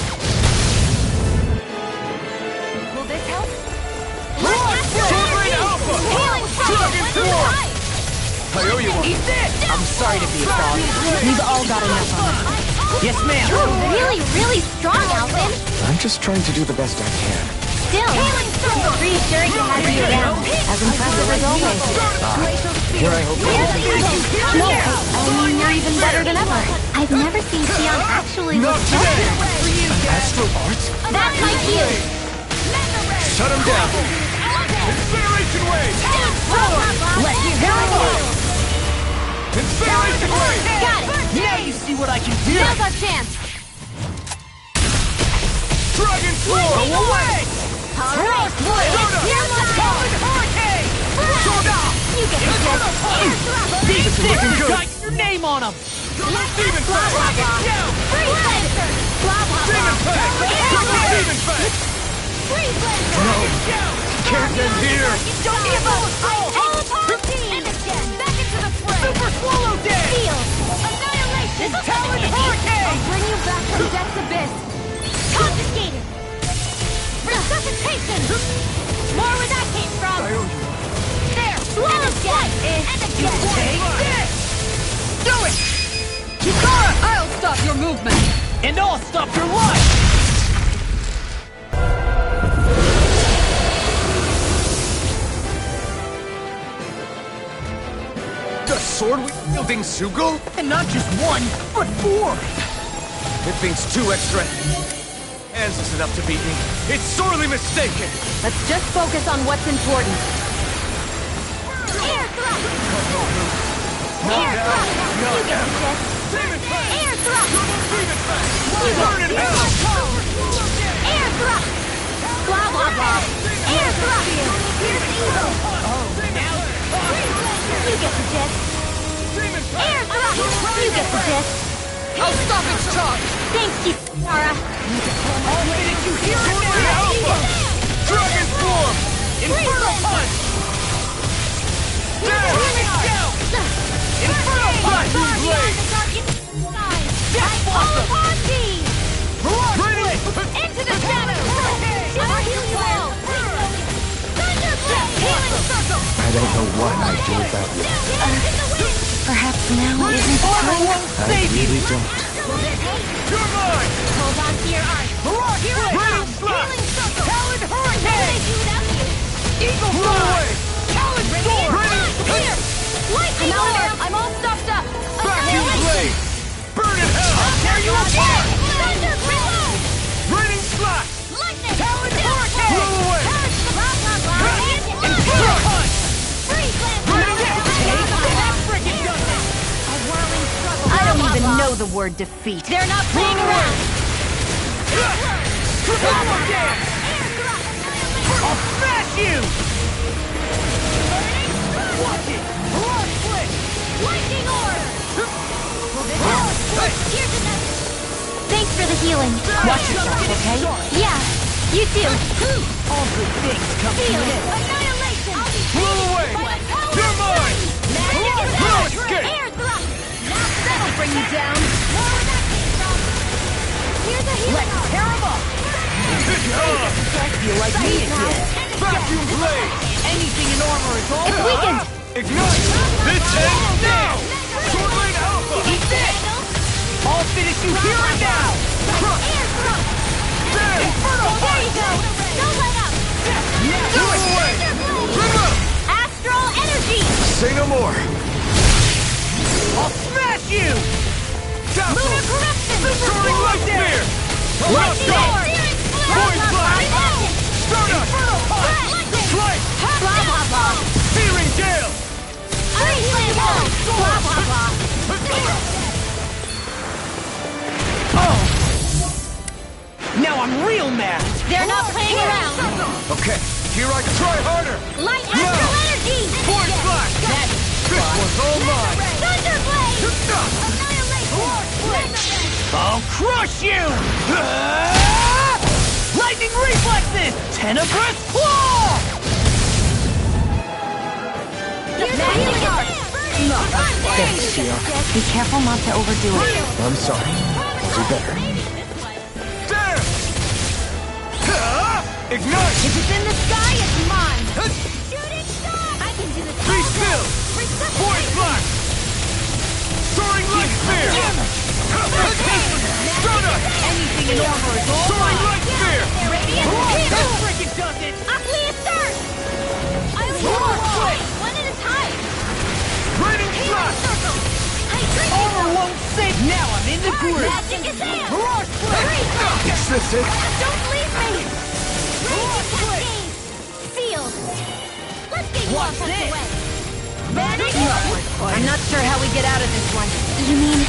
Will this help? Sword Rain Alpha! Healing Dragon Swarm! I owe you one. Eat this! I'm sorry to be a frog. We've all got enough on it. Yes, ma'am. You're really, really strong, Alvin. I'm just trying to do the best I can. Still, reassuring to have you around. As impressive as always. Here I hope No, I mean, you're even better than ever. I've never seen Xion actually look Not today! better. Astral Arts? That's my cue. Shut him down! Incineration Wave! Let's hear it! Incineration Wave! Got it. Now you see what I can do! Now's our chance. Dragon Swarm! Go away! All right. Here's my Talon Hurricane! You get the gist. These six looking has good. got your name on them! Demon Blah, Fang! blah, blah. Free Blazer. Blah, blah, Demon blah. Fang! Triple Demon Fang! Free Blazer. Can't end here! Don't give up. All upon team. And again. Back into the fray. Super Swallow Dance! Feel. Annihilation. Talon Hurricane! I'll bring you back from death's abyss. Confiscated. Resuscitation. More where that came from. There. And again. And again. Take this! Do it! Kisara, I'll stop your movement! And I'll stop your life! The sword-wielding Sugul? And not just one, but four! It thinks 2 extra hands is enough to beat me. It's sorely mistaken! Let's just focus on what's important. Air thrust. Not Air now! thrust. Not You get now! the gist. Demon Fang! Air thrust. Demon Fang! You Burn in get hell! Air thrust. Blah, blah, blah. Air thrust. Here's evil. You get the gist. Demon Fang! Air thrust. You get the gist. I'll stop its charge! Thanks, Kisara. I'll finish you here and now! Alpha! Dragon form! Inferno punch! Inferno punch! Blade! Death blossom! Ready! Into the shadows! I'll heal you all! Thunderblade! Healing circle! I don't know what I'd do without you. Perhaps now isn't the time? I really don't. You're mine! Hold on to your art! Here I come! Healing circle! Talon What can I hurricane! do without you? Eagle fly! Talon Radiant sword! blood! Here! Lightning orb! I'm all stuffed up! Vacuum blade! Burn in hell! I'll tear you apart! Thunderblade! Raining slash! Lightning! Talon hurricane! Blow away! Blah, blah, blah! Radiant Inferno blood! punch! Freeze lance! That frickin' does it! A whirling struggle! I don't even know the word defeat. They're not playing around! Power dance! I'll smash you! Watch it! Roar split! Lightning orb! Here's another! Thanks for the healing. Watch yourself, okay? Yeah, you too. All good things come to Feel an end. annihilation! I'll be Blow away! by the power You're of mine! Magic is No out! escape! Air thrust! Now That'll bring you down. more where that came from. Here's a healing Let's orb. tear 'em up! I feel like me again. Vacuum blade! Anything in armor is all It's weakened! Ignite! This ends now! Sword Lane Alpha! Eat this! I'll finish you here and now! Air thrust! There! Inferno There punch! you go! Don't let up! Go away! Thunderblade! Astral energy! Say no more. I'll smash you! Dazzle! Lunar corruption! Soaring light spear! Lightning orb! Void blast! Stardust! Inferno punch! Slice! Blah, blah, blah! Searing gale! Ice flame ball! Blah, blah, blah! Oh! Now I'm real mad! They're not playing around! Okay, here I try harder! Light astral energy! Void flash! This one's all mine! Thunderblade! Annihilation! I'll crush you! Lightning reflexes! Tenebrous claw! Magic art! Thanks, Shield. Be careful not to overdo it. I'm sorry. I'll do better. There! Ignite! If it's in the sky, it's mine! Shooting star! I can do this Be all still! day! Void flash! Soaring light spear! Stardust! Anything in armor is all Soaring mine! light spear! Radiant That hero! frickin' does it! Uplift third! I'll do Roar! one at a time! Raining Healing slash! circle! Hydration! Armor won't save! Now I'm in the groove! Magic is in! Roar split! Is this it? Don't leave me! Raging cascade! Field! Let's get you all What's tucked this? away! Magic! I'm not sure how we get out of this one. You mean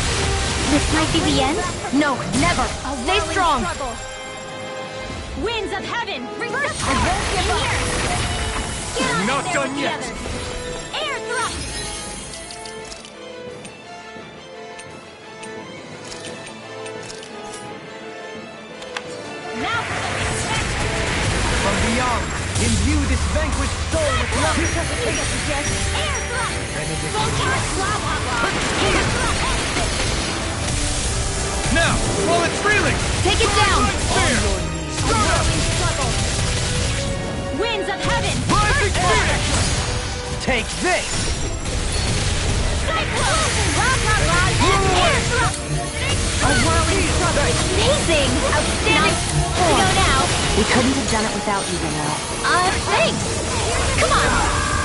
this might be the end? No, never. Stay Whirling strong. struggle. Winds of heaven! Reverse I won't give up. Here! Get on Not in there done with the yet. others. Air thrust! Now for the respect! From beyond, imbue this vanquished soul with love. You get the gist. Air thrust! Vulcan! Blah, blah, blah. Air thrust! Now, while it's reeling! Take it down. Spear! Whirling struggle. Winds of heaven! Rising phoenix! Take this! Cyclone! Blah, blah, blah. Air thrust! A whirling struggle. Amazing! Outstanding! To go now. We couldn't have done it without you, Rinwell. Thanks! Come on!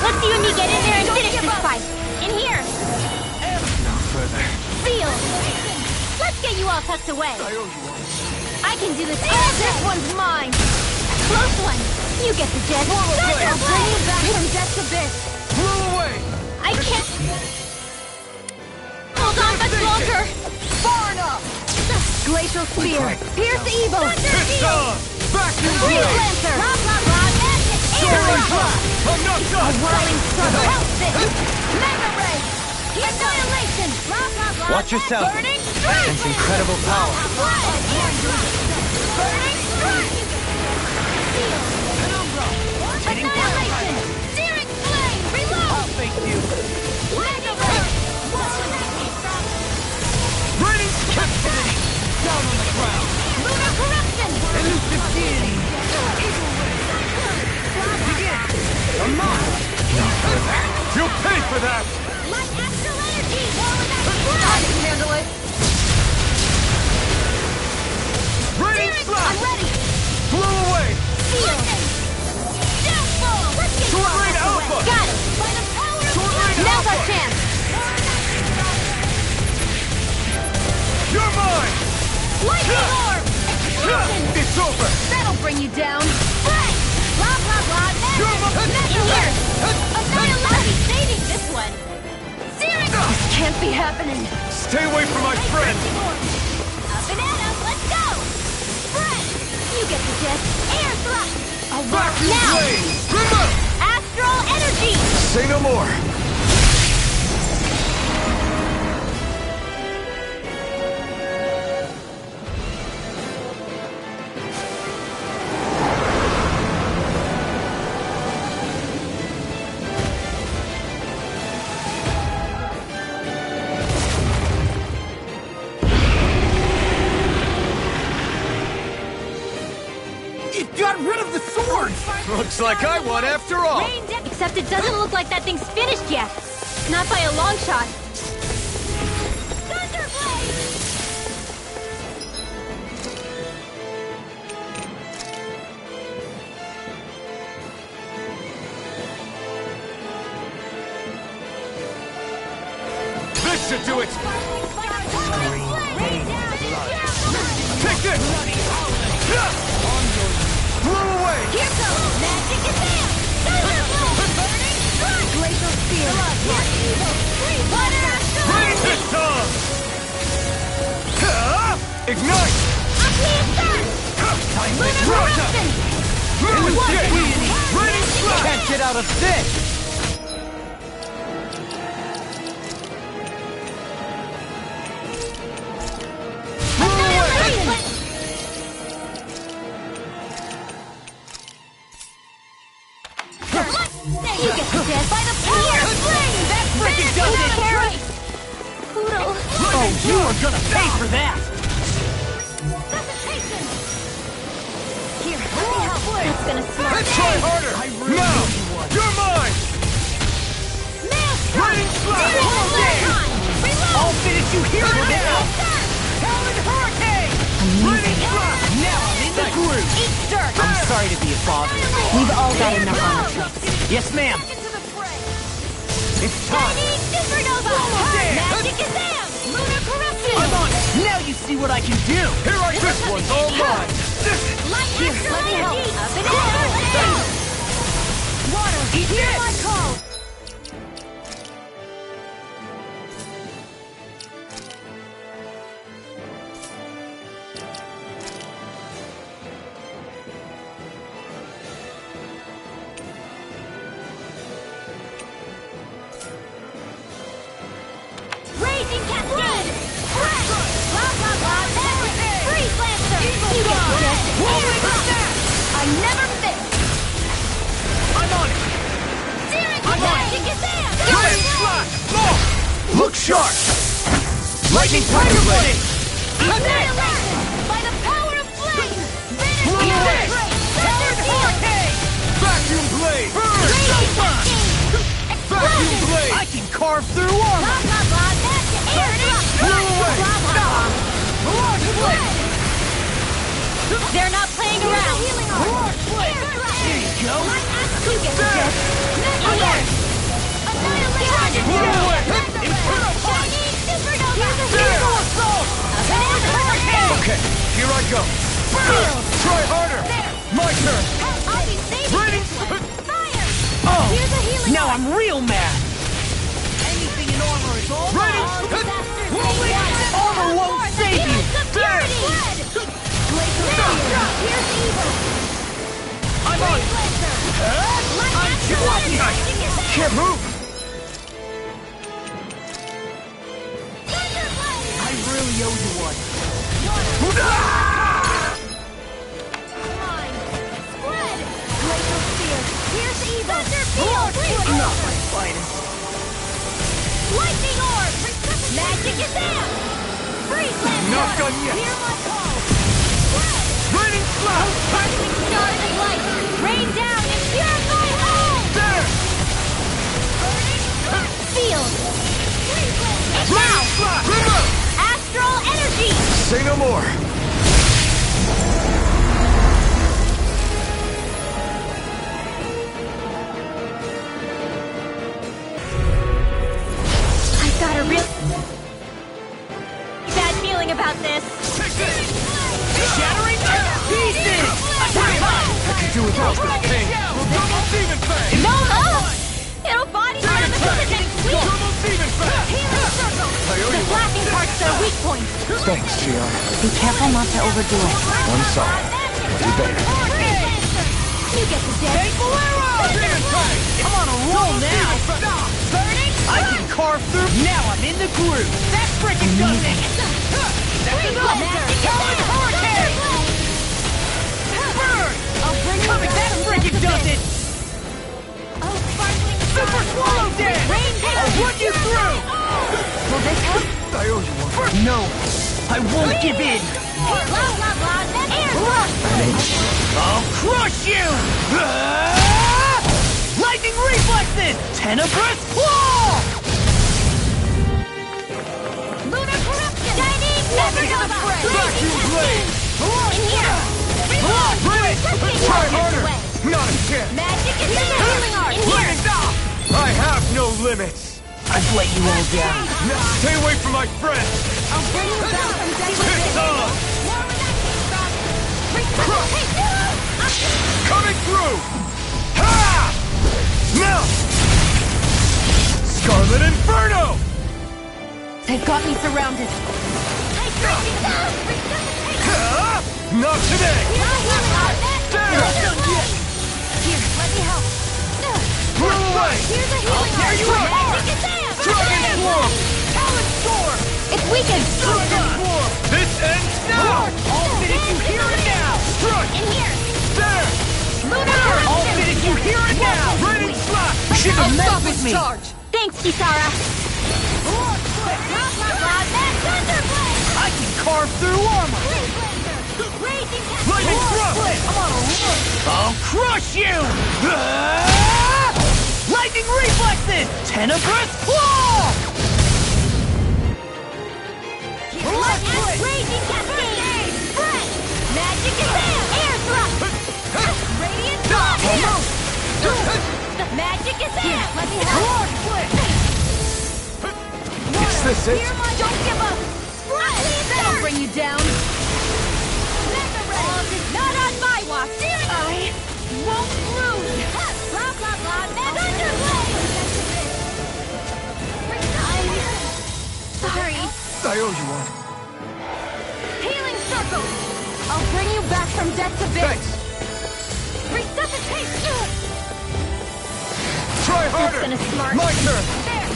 Let's you and me get in there and finish this fight! In here! No further. Field! Let's get you all tucked away! I owe you one. I can do this all day! This one's mine. Close one! You get the gist! Blade. I'll bring you back from death's abyss! Blew away! I can't... Hold on much longer! Far enough! Glacial spear. Pierce evil. It's on! Vacuum Freeze blade! Lancer! Blah, blah, blah! Magic! Air Soaring thrust! blast! I'm not done! Whirling struggle! Help this! Mega ray! Annihilation! Blah, blah, blah! Watch yourself. Burning strike! Sense incredible power. Burning strike! Annihilation! Searing flame! Reload! Thank you. Mega Ray! Raining captivity! Down on the ground! Lunar corruption! Elusive deity! Evil ray! Begin! A mile! You'll pay for that! Light astral energy! I can handle it! Raining I'm slash! ready! Blow away! Lightning! Downfall! Let's get Sword this Rain out of the Alpha! way. Got it! By the power of Sword Rain Now's Alpha! our chance! You're mine! Lightning orb! Explosion! It's over! That'll bring you down! Right! Blah, blah, blah! You're Magic! In here! Annihilate! I'll be saving this one! Searing! This can't be happening! Stay away from my friend! Up and at 'em! Let's go! Fred! You get the gist! Air thrust! Vacuum Now! blade! Remote! Astral energy! Say no more! It got rid of the sword! Looks like I won after all! Except it doesn't look like that thing's finished yet. Not by a long shot. This should do it! Take this! Blow away! Here goes! Magic is out! Burning strike! Glacial spear! More evil! Water astral Rain energy! this tongue! Ignite! Lunar corruption! Raining slash! Can't get out of this! Annihilation! You get the gist! By the power of flame! That freaking does it! Poodle! Oh, you are gonna pay for that! Suffocation! Here, let me help! That's gonna smart! Let's try harder! Now! You're mine! Maelstrom! Raining slash! Reload! I'll finish you here and now! Talon hurricane! Raining slash! Now I'm in the groove! Eat dirt! I'm sorry to be a father. We've all got enough on our plates. Yes, ma'am. Into the fray! It's time. Chinese supernova! Magic is out! Lunar corruption! I'm on it. Now you see what I can do. Here I this one's all mine! Light astral let me help! Up and down! Water! Hear my call! Raging cascade! Blah, blah, blah! Freeze lancer! You get the gist! I never miss! I'm on it. Searing I'm on it. magic is out! Raining slash! Look sharp! Lightning tiger blade. Annihilation! By the power of flame! Blow away! Thunder hurricane! Vacuum blade! Burn! Raging cascade! Vacuum Explosion! blade! I can carve through armor. Blah, blah, blah! Magic! Air thrust! Blow away! Blah, blah, blah! They're not playing around! There you go. You get the gist! Alert! Annihilation! Blow away! Infernal punch! Supernova! There! Assault! Hurricane! Okay, here I go. Try harder! My turn! I'll be saving Raining this one! Fire! Oh, Here's a healing now orb. I'm real mad. Anything in armor is all Raining! Armor won't save you. Here's evil! I'm on it. I'm too lucky! Can't move! Thunder done yet! Hear my call! Raining slash! Sparkling stars of light! Rain down and purify all! There! Sealed! And Raining now, slash! River! astral energy! Say no more! I've got a real bad feeling about this. Take this! Shattering to pieces! I can do without this pain! Double demon fang! No! It'll body slam the next week! Double demon fang! Healing circle! The flashing parts are weak points. Thanks, Gianna. Be careful not to overdo it. I'm sorry. I'll do better. You get the dead. Demon fang! I'm on a roll now! Burning! I can carve through. Now I'm in the groove. That freaking does it! That's enough! Talent hurricane! Burn! I'll bring you back. That freaking does it! Oh, sparkling Super swallow dance! Rain down. I'll run you through! Will this help? I owe you one. No, I won't give in. Blah, blah, blah. That's air thrust. I'll crush you! Ah! Lightning reflexes! Tenebrous claw! Lunar corruption. Chinese supernova. Vacuum blade! In here. Ready! Try harder! Away. Not a chance! Magic is in the healing art. In here. Stop! I have no limits! I've let you all down. Now stay away from my friends! I'll bring you back from death. It's on! More resuscitation. Coming through! Ha! Now! Scarlet Inferno! They've got me surrounded. Ha! Not today! Here, let me help. Blow away! Here's a healing There you art. are! Magic is there. Dragon Swarm! Talon Storm! It's weakened. Dragon Swarm! This ends now! All fitted you here and now! Strike! In here. There! Lunar All corruption. fitted you here and now! Raining slash! Should have messed with me! Thanks, Kisara. Blah, blah, blah. That thunderblade. I can carve through armor! Raging Lightning thrust! I'm on a roll! I'll crush you! Ah! Lightning reflexes! Tenebrous claw! Raging cascade. Spread. Magic is there. Air thrust. Radiant blast. Magic is there. Let me help. Is this it? Hear my don't give up. Spread. That'll bring you down. Mega ray. Not on my watch. I won't lose. Blah blah blah. Mega thunderblade. Sorry. I owe you one. Healing circle. I'll bring you back from death to bit. Thanks! Resuscitate. Try harder! gonna smart. My turn! There.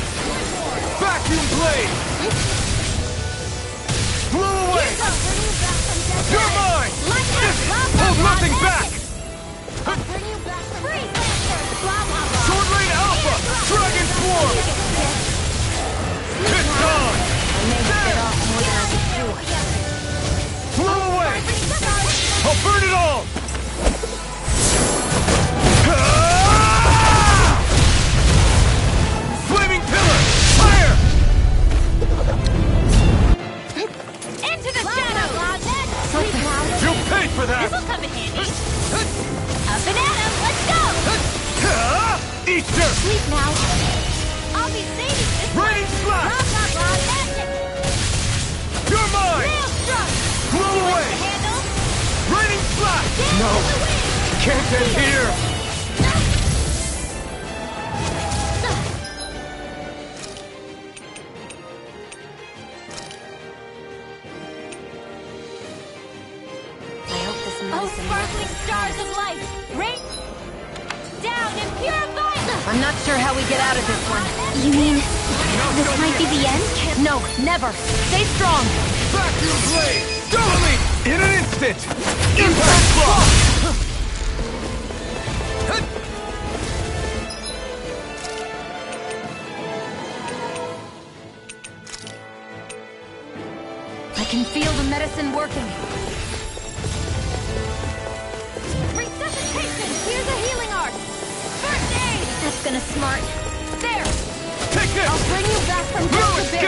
Vacuum blade! Blow away! I'll bring you back from death to You're bit. mine! Like that. Blah, blah, Hold blah, nothing back! magic. I'll bring you back from Freeze Lancer. Blah blah blah. Sword Rain Alpha! Dragon Swarm! It's on! Blow away! I'll burn it all! Ah! Flaming pillar! Fire! Into the shadows. Sleep now. You'll pay for that! This'll come in handy. Up and at 'em. Let's go. Ah! Easter! Sleep now. I'll be saving this. Raining Blah slash! blah blah. Magic. You're mine! Maelstrom. Blow away! Handle. Raining slash! No! Can't end here! I hope this Oh, medicine sparkling stars of light. Rain down and purify. I'm not sure how we get out of this one. You mean this might be the end? No, never. Stay strong. Vacuum blade! Go me! In an instant! Impact block! I can feel the medicine working. Resuscitation! Here's a healing art! First aid! That's gonna smart. There! Take this! I'll bring you back from death a bit!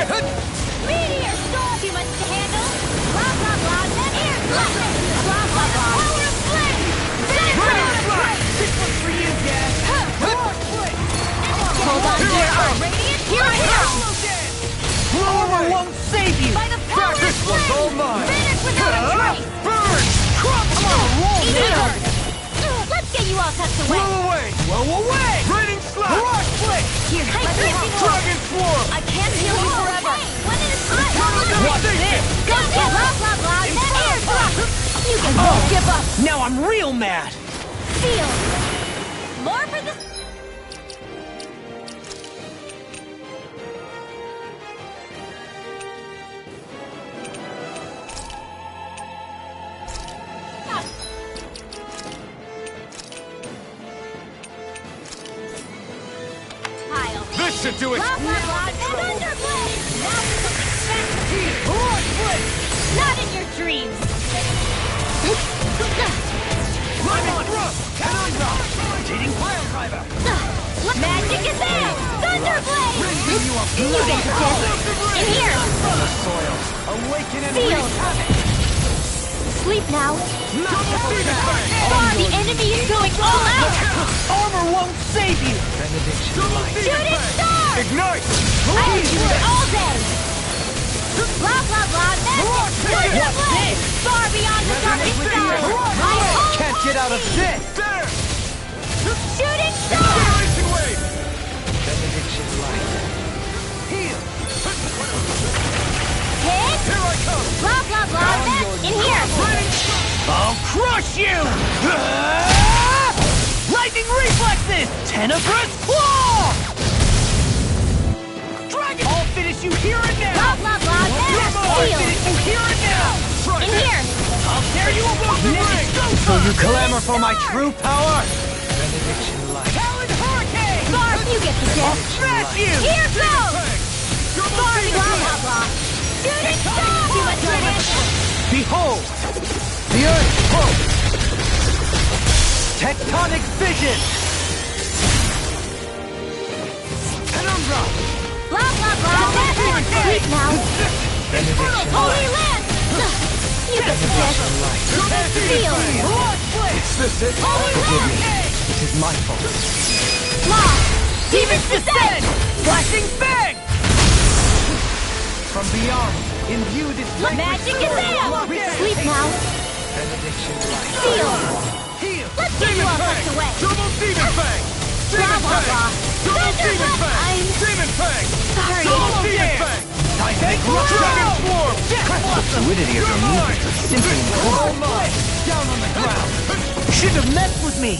Meteor storm! Too much to handle? Blah, blah, blah, then air blast! Blah, blah, blah! Power of flame! This one's for you, Dad. Hold on, dear Earth! Here I come! Armor won't save you. By the power of This one's all flame! mine! Vanish without a trace! Burn! Come on, roll Meteor! now. Let's get you all tucked away! Blow away! Blow away. Raining slap! Barrage flick. Here, let me help. Dragon swarm! I can't heal you forever! One at a time! Watch this. Go get blah, blah, blah, then air drop! You can both give up! Now I'm real mad. Feel! More for the... Tile. This should do it! Blah, blah, blah, then Thunderblade! Now for some spectacular! Not in your dreams! Rotating pile driver. Magic is in! Thunderblade! You get the test! In here! Awaken and Feel! wreak havoc! Sleep now! The enemy is going all out! Armor won't save you. Shooting star! Ignite! I can do it all day! Blah, blah, blah, that's it! Thunderblade! Far beyond the darkest sky! My home! Can't get out of this! There! Shooting star! Generation wave! Heal. Hit! Here I come! Blah, blah, blah, that's in here! I'll crush you. Lightning reflexes. Tenebrous claw. Dragon. I'll finish you here and now. Blah, blah, blah, that's I'll heal! finish you here and now. In here! I'll tear you above the ring. So you clamor for my true power? Talon hurricane. Barb, you get the I'll test! smash you. Here goes! Barb, blah, blah, blah! Shooting star! Too much radiation! Behold! The Earth pulse! Tectonic vision! Penumbra! Blah, blah, blah, that's it! Sleep now! Holy Land! You get the test! Feel! Is this it? Forgive me. It is my fault. Law! Demons descend! Flashing bang. From beyond, imbue this Magic is in! Sleep now! Feel! Let's get you all tucked away! Double Demon Fang! Blah, blah, blah! Double Demon Fang! I'm Demon Fang! sorry! Double Demon Fang! Dragon Swarm! The fluidity of your movements is simply incredible. Down on the ground. Shouldn't have messed with me.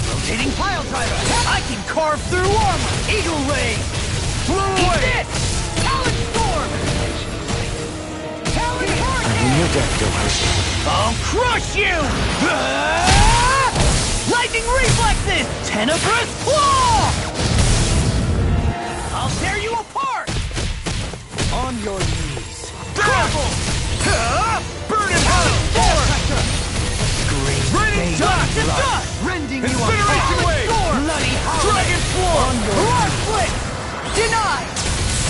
Rotating pile driver. I can carve through armor. Eagle ray. Blow away! Talon storm. Talon I hurricane. mean, your death don't hurt. I'll crush you. Lightning reflexes. Tenebrous claw. I'll tear you apart. On your knees. Crumble. Burn in hell! Scream. Raining dust! Rending you Incineration apart. wave! Bloody Dragon Swarm! Barrage flick. Denied.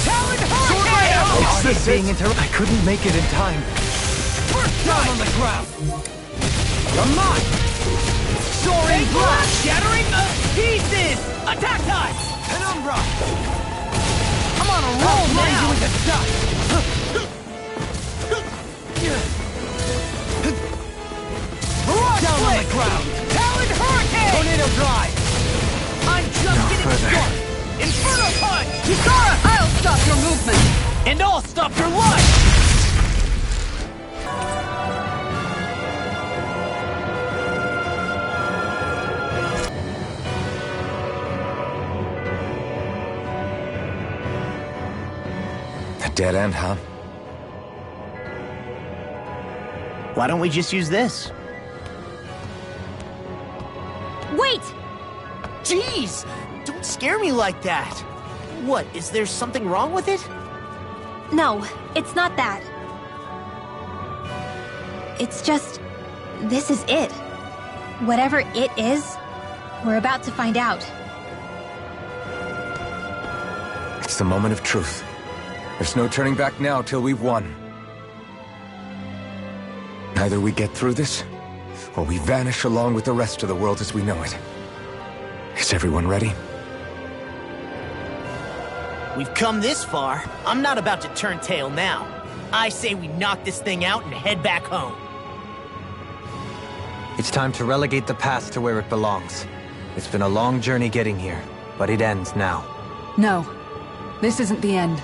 Talon Sword right hurricane. out! Is this being interrupted? I couldn't make it in time. Down on the ground. You're mine! Soaring blast. Shattering the pieces. Attack time. Penumbra! I'm on a roll Plunge now. you into dust! Barrage Down on flick. the ground! Talon hurricane. Tornado drive! I'm just No getting further. started. Inferno punch. Kisara, I'll stop your movement. And I'll stop your life. A dead end, huh? Why don't we just use this? Wait! Jeez! Don't scare me like that! What, is there something wrong with it? No, it's not that. It's just... this is it. Whatever it is, we're about to find out. It's the moment of truth. There's no turning back now till we've won. Either we get through this, or we vanish along with the rest of the world as we know it. Is everyone ready? We've come this far. I'm not about to turn tail now. I say we knock this thing out and head back home. It's time to relegate the past to where it belongs. It's been a long journey getting here, but it ends now. No, this isn't the end.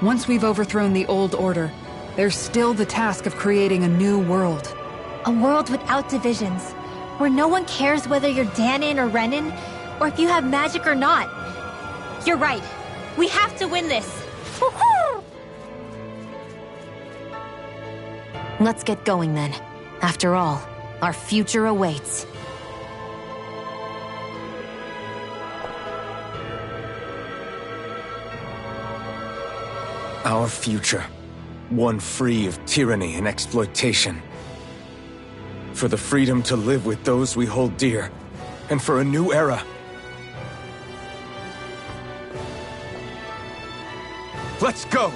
Once we've overthrown the old order, there's still the task of creating a new world. A world without divisions, where no one cares whether you're Danon or Renan, or if you have magic or not. You're right. We have to win this. Woohoo! Let's get going then. After all, our future awaits. Our future. One free of tyranny and exploitation. For the freedom to live with those we hold dear. And for a new era. Let's go!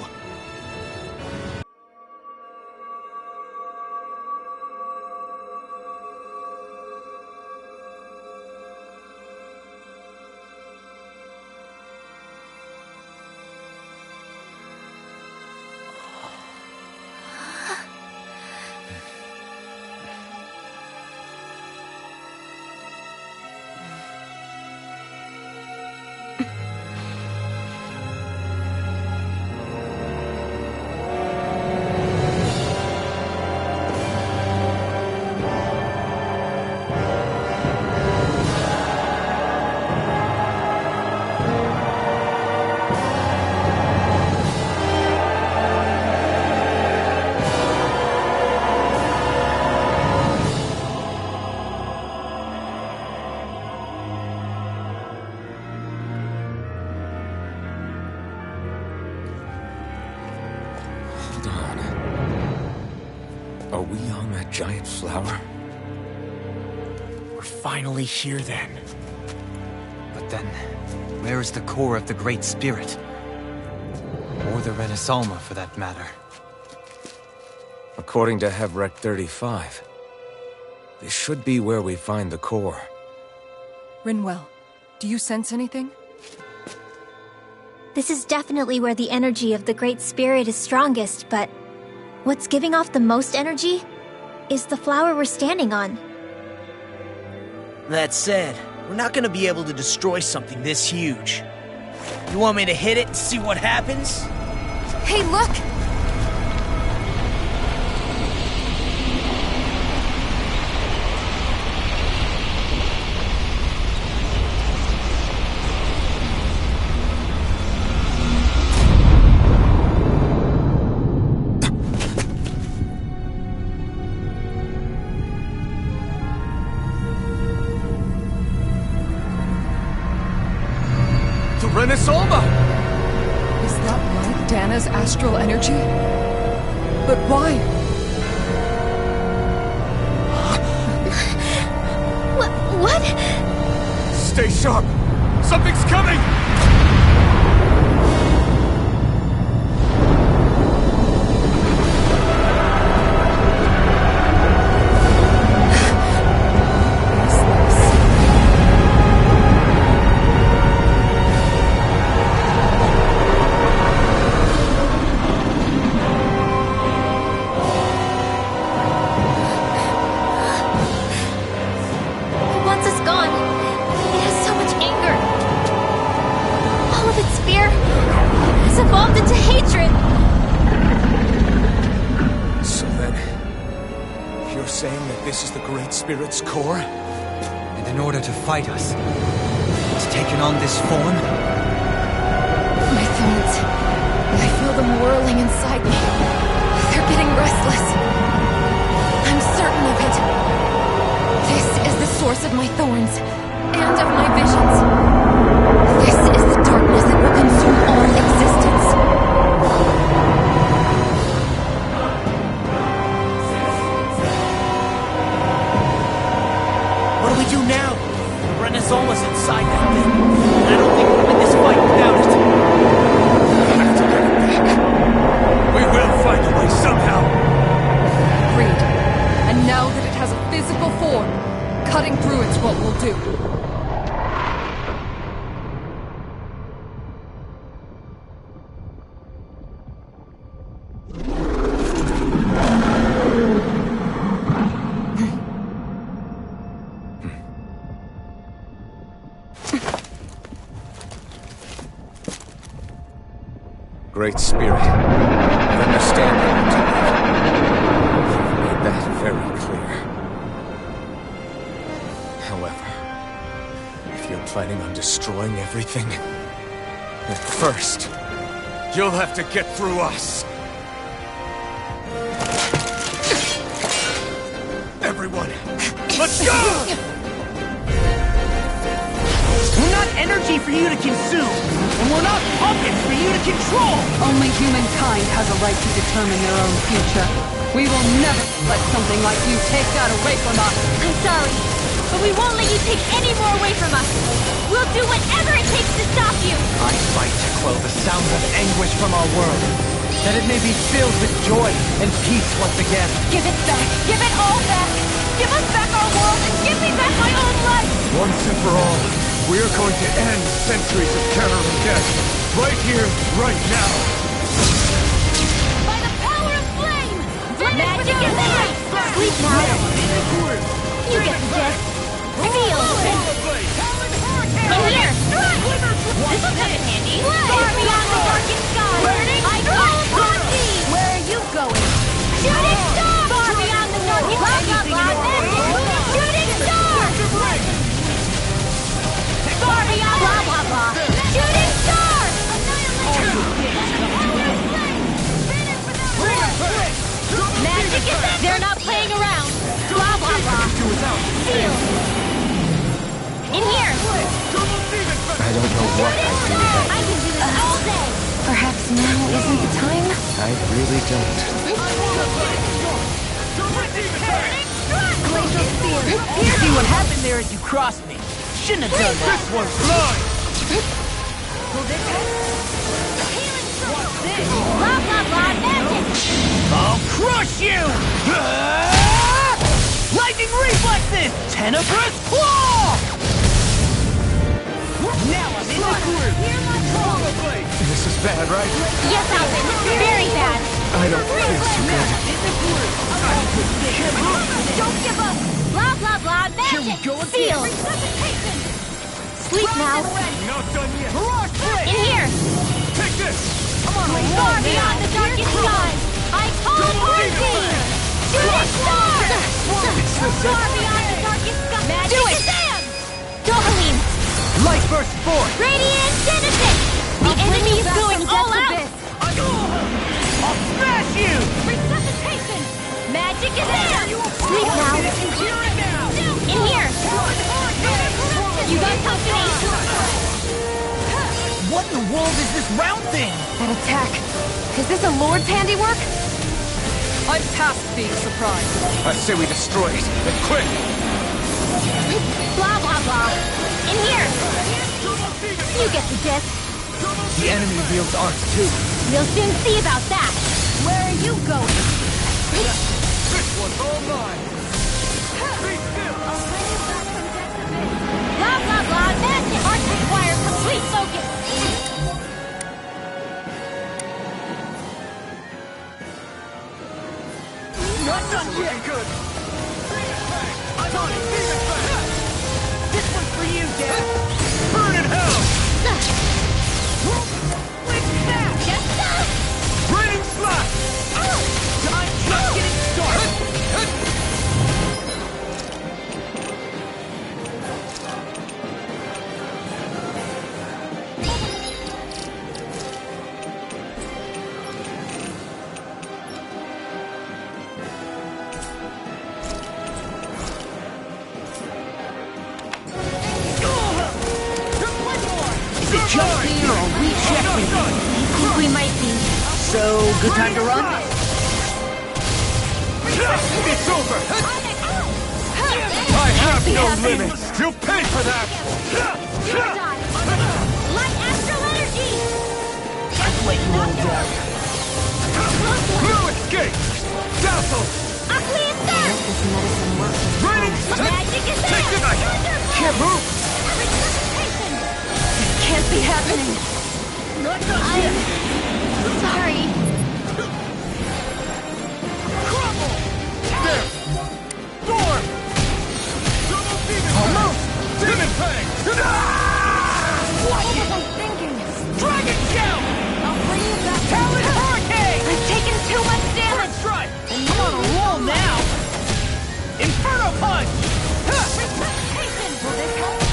Are we on that giant flower? We're finally here then. But then, where is the core of the Great Spirit? Or the Renaissance, for that matter? According to Haxyn 35, this should be where we find the core. Rinwell, do you sense anything? This is definitely where the energy of the Great Spirit is strongest, but what's giving off the most energy is the flower we're standing on. That said, we're not gonna be able to destroy something this huge. You want me to hit it and see what happens? Hey, look! Renaissance! Is that like Dana's astral energy? But why? What? Stay sharp! Something's coming! Spirit's core? And in order to fight us, it's taken on this form? My thorns. I feel them whirling inside me. They're getting restless. I'm certain of it. This is the source of my thorns, and of my visions. This is the darkness that will consume all existence. Great Spirit, I understand how you've made that very clear. However, if you're planning on destroying everything, then first, you'll have to get through us. Everyone, let's go! We're not energy for you to consume, and we're not puppets for you to control! Only humankind has a right to determine their own future. We will never let something like you take that away from us. I'm sorry, but we won't let you take any more away from us. We'll do whatever it takes to stop you. I fight to quell the sounds of anguish from our world, that it may be filled with joy and peace once again. Give it back. Give it all back. Give us back our world and give me back my own life. Once and for all, we are going to end centuries of terror and death, right here, right now. By the power of flame! Magic is there! Sleep now. You get the gist. Feel. In here. This will come in handy. Far beyond the darkest sky. I call upon thee. Where are you going? Shooting star! Far beyond the darkest sky. Blah, blah, blah. Shooting star! Far beyond blah, blah, blah. Shooting star! Magic is that they're not playing around. Blah, blah, blah. Feel. In here. I don't know what I do with I can do this all day. Perhaps now isn't the time? I really don't. Glacial spear. See what happened there as you crossed me. Shouldn't have done that. This one's mine! Blah, blah, blah, magic. I'll crush you! Lightning reflexes! Tenebrous claw! Now I'm in the groove! This is bad, right? Yes, Alvin. Very bad. I don't feel so good. Don't give up. Blah, blah, blah, magic. Here we go again. Feel. Sleep now. Not done yet. In here. Take this! Far beyond the darkest sky. I call upon thee. Shooting star. Far beyond the darkest sky. Magic do it. Shazam! Dovaline. Light burst forth! Radiant Genesis. The enemy is going all out. I'll smash you! Resuscitation. Magic is there. Sleep now. In here. You got company. What in the world is this round thing? That attack. Is this a Lord's handiwork? I'm past being surprised. I say we destroy it, and quick! Blah, blah, blah. In here. You get the gist. The enemy wields arts too. We'll soon see about that. Where are you going? This one's all mine! Be still! Blah, blah, blah, magic. Arts require complete focus. Not done yet! Good! I'm on it! Demon Fang! This one's for you, Dad! Burn in hell! Quick snap! Just stop. Raining slash! I'm just getting started! Is it just me, or are we checking? I think we might be. So, good time to run? It's over! I have no limits! You'll pay for that! Light astral energy. I've let you all down. No escape! Dazzle! Aqueous thirst. This medicine works. Raining Magic is there. Take the knife! Thunderbolt. Can't move! Resuscitation. Can't be happening. I'm sorry. Crumble! There! Storm! Double demon! Almost! Demon Fang! What was I thinking? Dragon Shell! I'll bring you back Inferno Punch!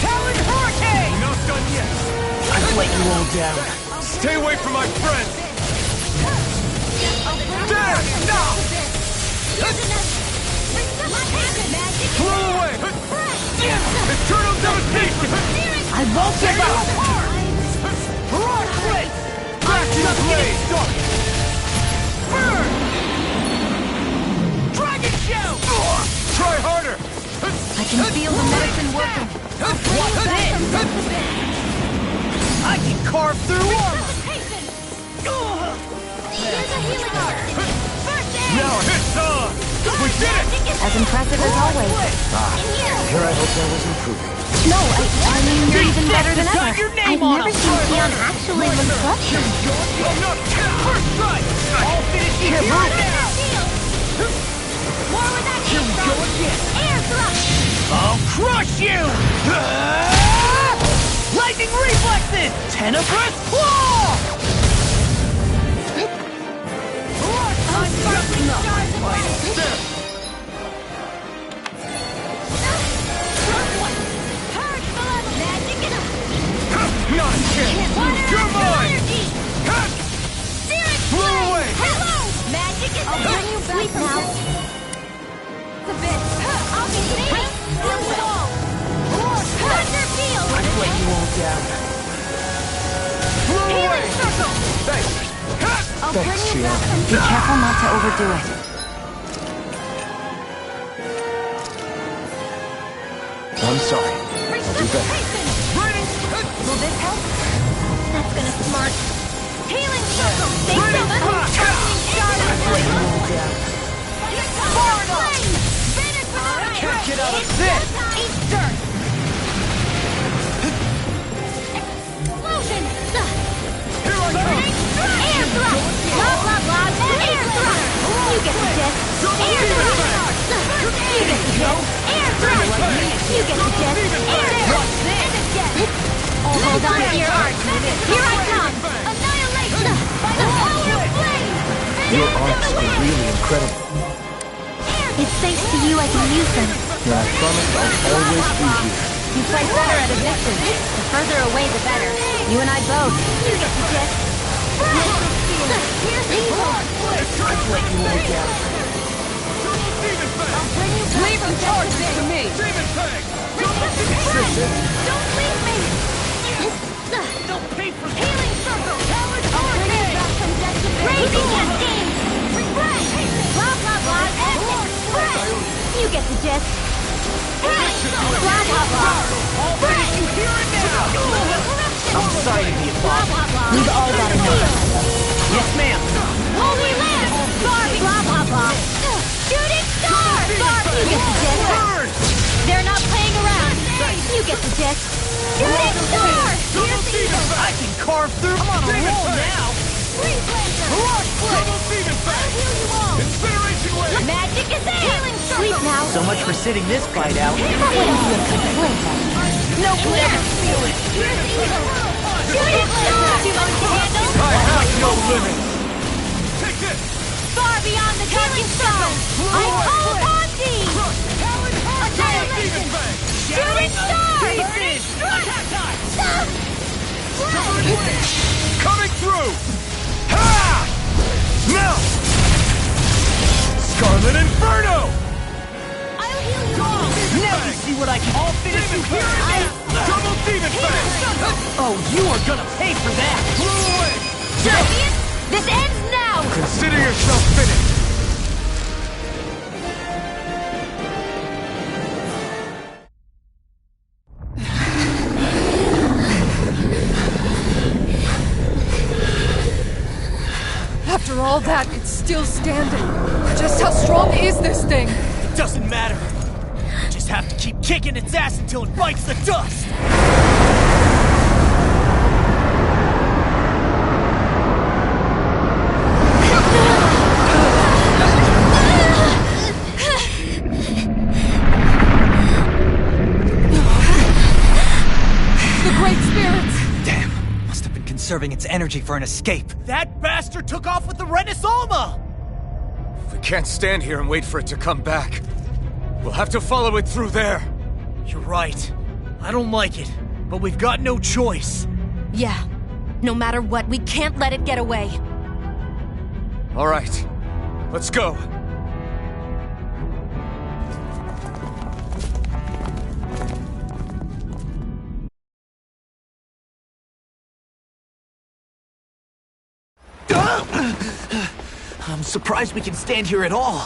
Talon Hurricane! Not done yet. I've let you all down. Stay away from my friend! There! No! Blow away! Eternal devastation! I won't give up! Rock Blitz! Back to the blade! Burn! Dragon Shout! Try harder! I can feel the medicine working. What's this? I can carve through armor! Here's a healing art. First aid. Now it's on! We did it! As impressive as always. Here I hope there was improving. No, I mean, you're even better than ever. Your I've name on never him. seen Keon actually live up. First strike! I'll finish you here right now! More with that Here we go again! air thrust. I'll crush you! Lightning reflexes! Tenebrous claw! I'm sparkling stars of light. Purge the level. Magic it up. Not a chance! You're mine! Spirit Blow flame. away. Hello. Magic is I'll bring you back now. The bit. I'll be safe. Seal the wall. Thunder field. I've let you all down. Blow away! Healing circle. Thanks! I'll Thanks, bring you Shia. back from Be careful not to overdo it. I'm sorry. I'll do better. Will this help? That's gonna smart. Healing circle. Stay still. Charging star of light. Far enough. Finish with the Can't get out of this! Eat dirt. Explosion. Here I come! Air thrust. Blah blah blah. Air thrust. You get the gist. Air thrust. You get the gist. Air thrust. You get the gist. Air thrust. And the gist. Hold on to your art. Here I come. Annihilation by the power of flame. Your Finish arts the are wind. really incredible. It's thanks to you I can use them. And I promise I'll always be here. You play better at a distance. The further away, the better. You and I both. You get the gist. Here's the I've let you all down. Leave the charges to me. Demon Fang! Don't leave me! Don't pay for Healing circle! Raging cascade! Blah blah blah! Express! You get the gist. Blah blah blah! I'll finish you here and now! I'm sorry to be a Blah bother. blah blah! We've all got enough. Yes, ma'am. Holy land! Barbie! Blah blah blah! Shooting star! Barbie! You get the gist. They're not playing around. You get the gist. Shooting star! Here's the eagle. I can carve through. I'm on a roll now. Freeze laser. Double Demon Fang! I'll heal you all. Incineration Wave! Magic is in. Healing circle. Sleep now. So much for sitting this fight out. That wouldn't be a good play. No blame. Feel it. Here's the eagle. Shooting star. Too much to handle. I have no limit! Take this! Far beyond the healing circle. I call upon thee. Annihilation. Shooting star. Coming through! Ha! Now! Scarlet Inferno! I'll heal you all. Now you see what I can. I'll finish you here and now. Double Demon Fang! Oh, you are gonna pay for that. Blow away! Champion, this ends now. Consider yourself finished! After all that, it's still standing. Just how strong is this thing? It doesn't matter. Just have to keep kicking its ass until it bites the dust. The Great Spirits! Damn, must have been conserving its energy for an escape. That bastard took off with the Renis Alma! We can't stand here and wait for it to come back. We'll have to follow it through there. You're right. I don't like it, but we've got no choice. Yeah. No matter what, we can't let it get away. All right, let's go. I'm surprised we can stand here at all.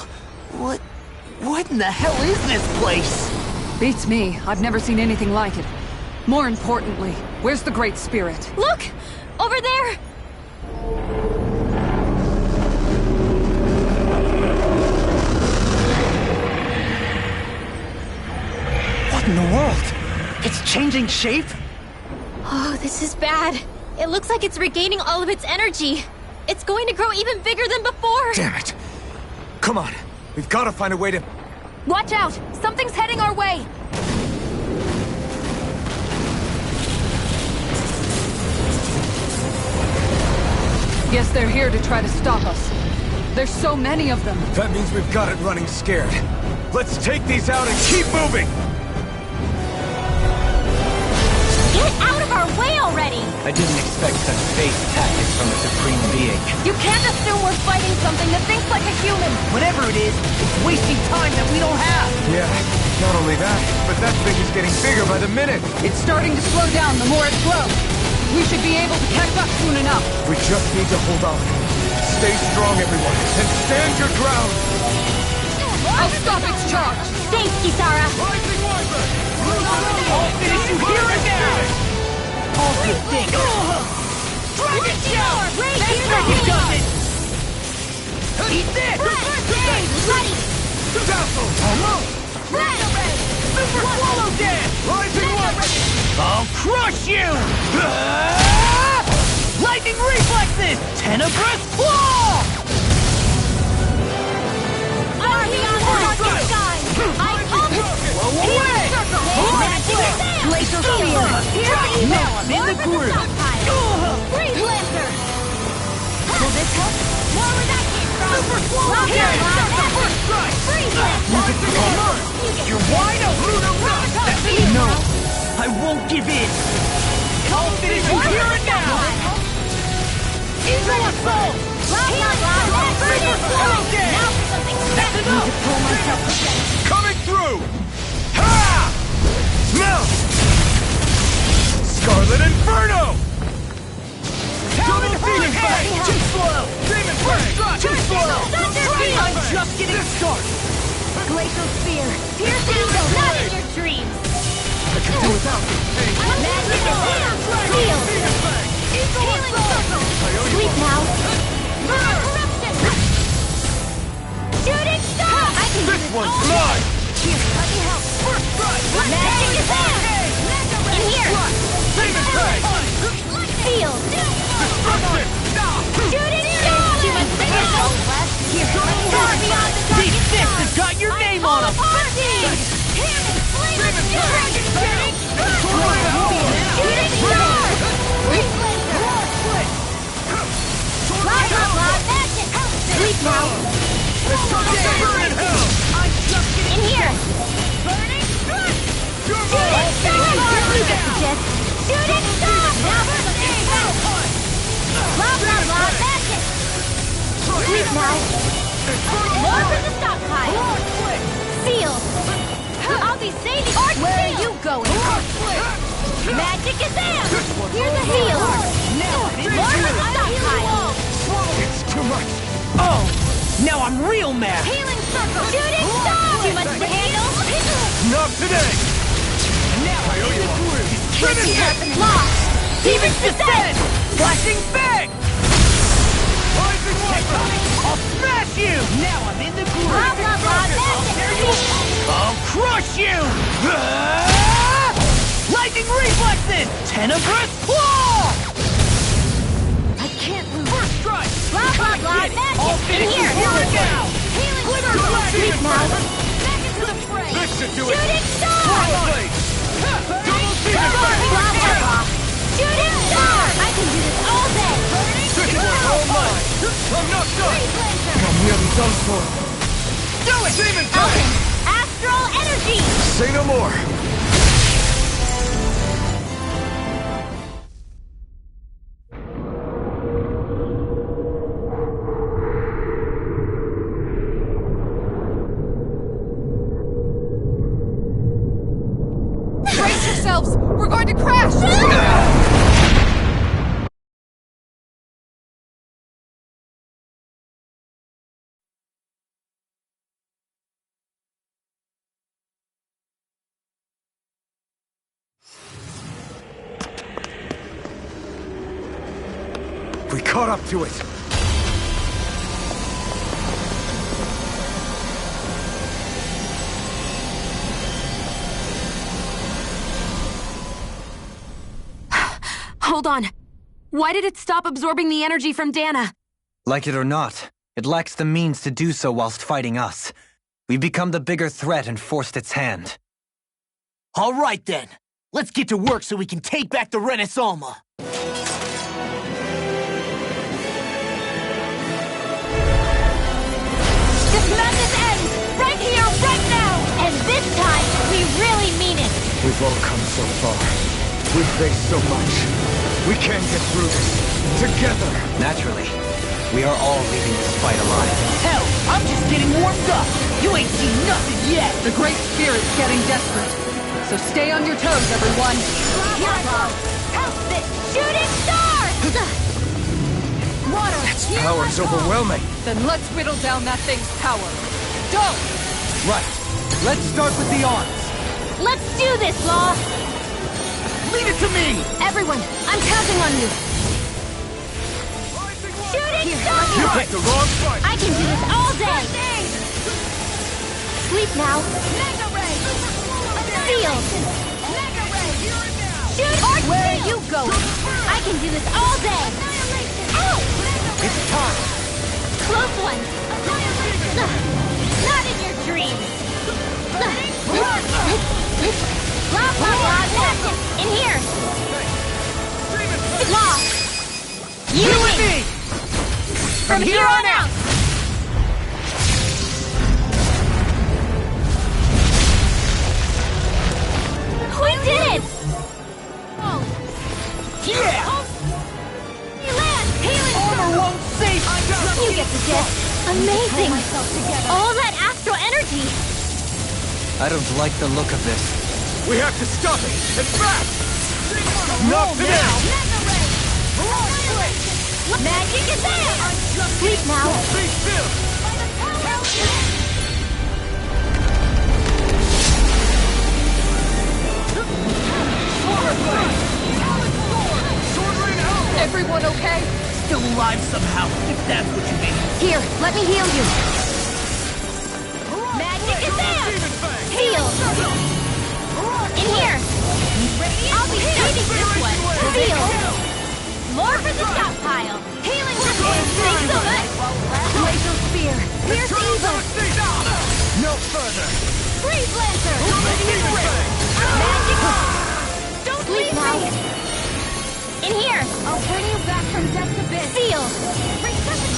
What in the hell is this place? Beats me. I've never seen anything like it. More importantly, where's the Great Spirit? Look! Over there! What in the world? It's changing shape? Oh, this is bad. It looks like it's regaining all of its energy. It's going to grow even bigger than before. Damn it. Come on, we've got to find a way to... Watch out! Something's heading our way! Guess they're here to try to stop us. There's so many of them. That means we've got it running scared. Let's take these out and keep moving! Get out of our way already! I didn't expect such base tactics from a supreme being. You can't assume we're fighting something that thinks like a human! Whatever it is, it's wasting time that we don't have! Yeah, not only that, but that thing is getting bigger by the minute. It's starting to slow down the more it grows. We should be able to catch up soon enough. We just need to hold on. Stay strong, everyone, and stand your ground! I'll stop its charge. Thanks, Kisara! I'll finish you here and now! All good things! Dragon Shower! That's how you does it! Eat this! Ready! Almost! Super Swallow Dance! Rising Watch! I'll crush you! Lightning Reflexes! Tenebrous Claw! Army on the sky! I come! Blow away! Glacial Spear! Now I'm in the groove! Freeze Lancer! Will this help? More where that came from! Super Swallow First strike! Freeze Lancer! You're wide open! No, I won't give in! I'll finish you here and now! Eagle Assault! Super Swallow Dance! Now for something That's enough! pull myself together. Coming through! Ha! Now! Scarlet Inferno! Talon Hurricane! Too slow! Demon First Fang! strike! Too slow! Thunder I'm just getting started! Glacial Spear! Piercing Eagle! Not in your dreams! I can do without this pain! Magic Attack! Heal! Demon Fang! Healing Circle! Sleep now! Corruption! Shooting Star! I can do This this one's all day! mine! Here, let me help! First strike! Magic Attack! In here! Demon Fang! Seal! Destruction! Shooting Star! Too much signal! Here, far beyond the These target fists star! have got your name on them! Party! Hammer! Flame! Dragon Shooting! Shooting Star! Freeze Laser! Blah, blah, blah, magic! Sleep now! Burn in hell! In here! Burning Strike! Shooting Star! You get the gist! Shooting Star! Now for the big help! Blah, blah, blah, magic! Sleep now! More for the stockpile! Seal! I'll be saving Arc Where are you going? Magic Azam! Here's a heal! More for the stockpile! It's too much! Oh! Now I'm real mad! Healing Circle! Shooting Star! Too much to handle! Not today! Now I'm in the groove! Tricky weapon lost! Demon's Descent! Flashing Bang! Rising Weapon! I'll smash you! Now I'm in the groove! Blah, blah, blah, magic! I'll crush you! Lightning Reflexes! Tenebrous Claw! I can't lose! First strike! Blah, blah, blah, magic! I'll In finish here! you here and now! Healing Glimmer Circle! Flash! Sleep now! Back into the fray! This should do it! Shooting Star! Blade! Double Demon Blah, Fang! blah, blah! Shooting Star! I can do this all day! This one's all mine! I'm not done! Freeze Laser! I'm nearly done for. Do it! Demon Elton, Fang! ask astral energy! Say no more! Brace yourselves! We're going to crash! We caught up to it! Hold on. Why did it stop absorbing the energy from Dana? Like it or not, it lacks the means to do so whilst fighting us. We've become the bigger threat and forced its hand. All right, then. Let's get to work so we can take back the Renaissance. This madness ends! Right here, right now! And this time, we really mean it! We've all come so far. We've faced so much. We can get through this. Together! Naturally, we are all leaving this fight alive. Hell, I'm just getting warmed up. You ain't seen nothing yet. The Great Spirit's getting desperate. So stay on your toes, everyone. Here I go! Help this! Shooting star! Water! Power's overwhelming. Then let's whittle down that thing's power. Go! Right. Let's start with the arms. Let's do this, Law! Leave it to me! Everyone, I'm counting on you. Shooting star! You picked the wrong fight! I can do this all day! Sleep now. Mega Ray! Sealed! Mega Ray! Shoot! Where are you going? I can do this all day! Ow! It's time! Close one! Not in your dreams! Blah, blah, blah, that's it! In here! Law! You with me! From here on out! We did it! Yeah! Land! Healing! Armor won't save! You get the gist. Amazing! All that astral energy! I don't like the look of this. We have to stop it! And fast! Not now! Magic is there! Sleep now! Be still! Everyone okay? Still alive somehow, if that's what you mean. Here, let me heal you. Magic is there! Heal! In here! I'll be saving this one! Heal! More for the stockpile! Healing this one! Thanks so much! Laser spear. Here's evil! No further! Freeze Lancer! Magic! Don't leave now. me! In here! I'll bring you back from depth to bit! Seal!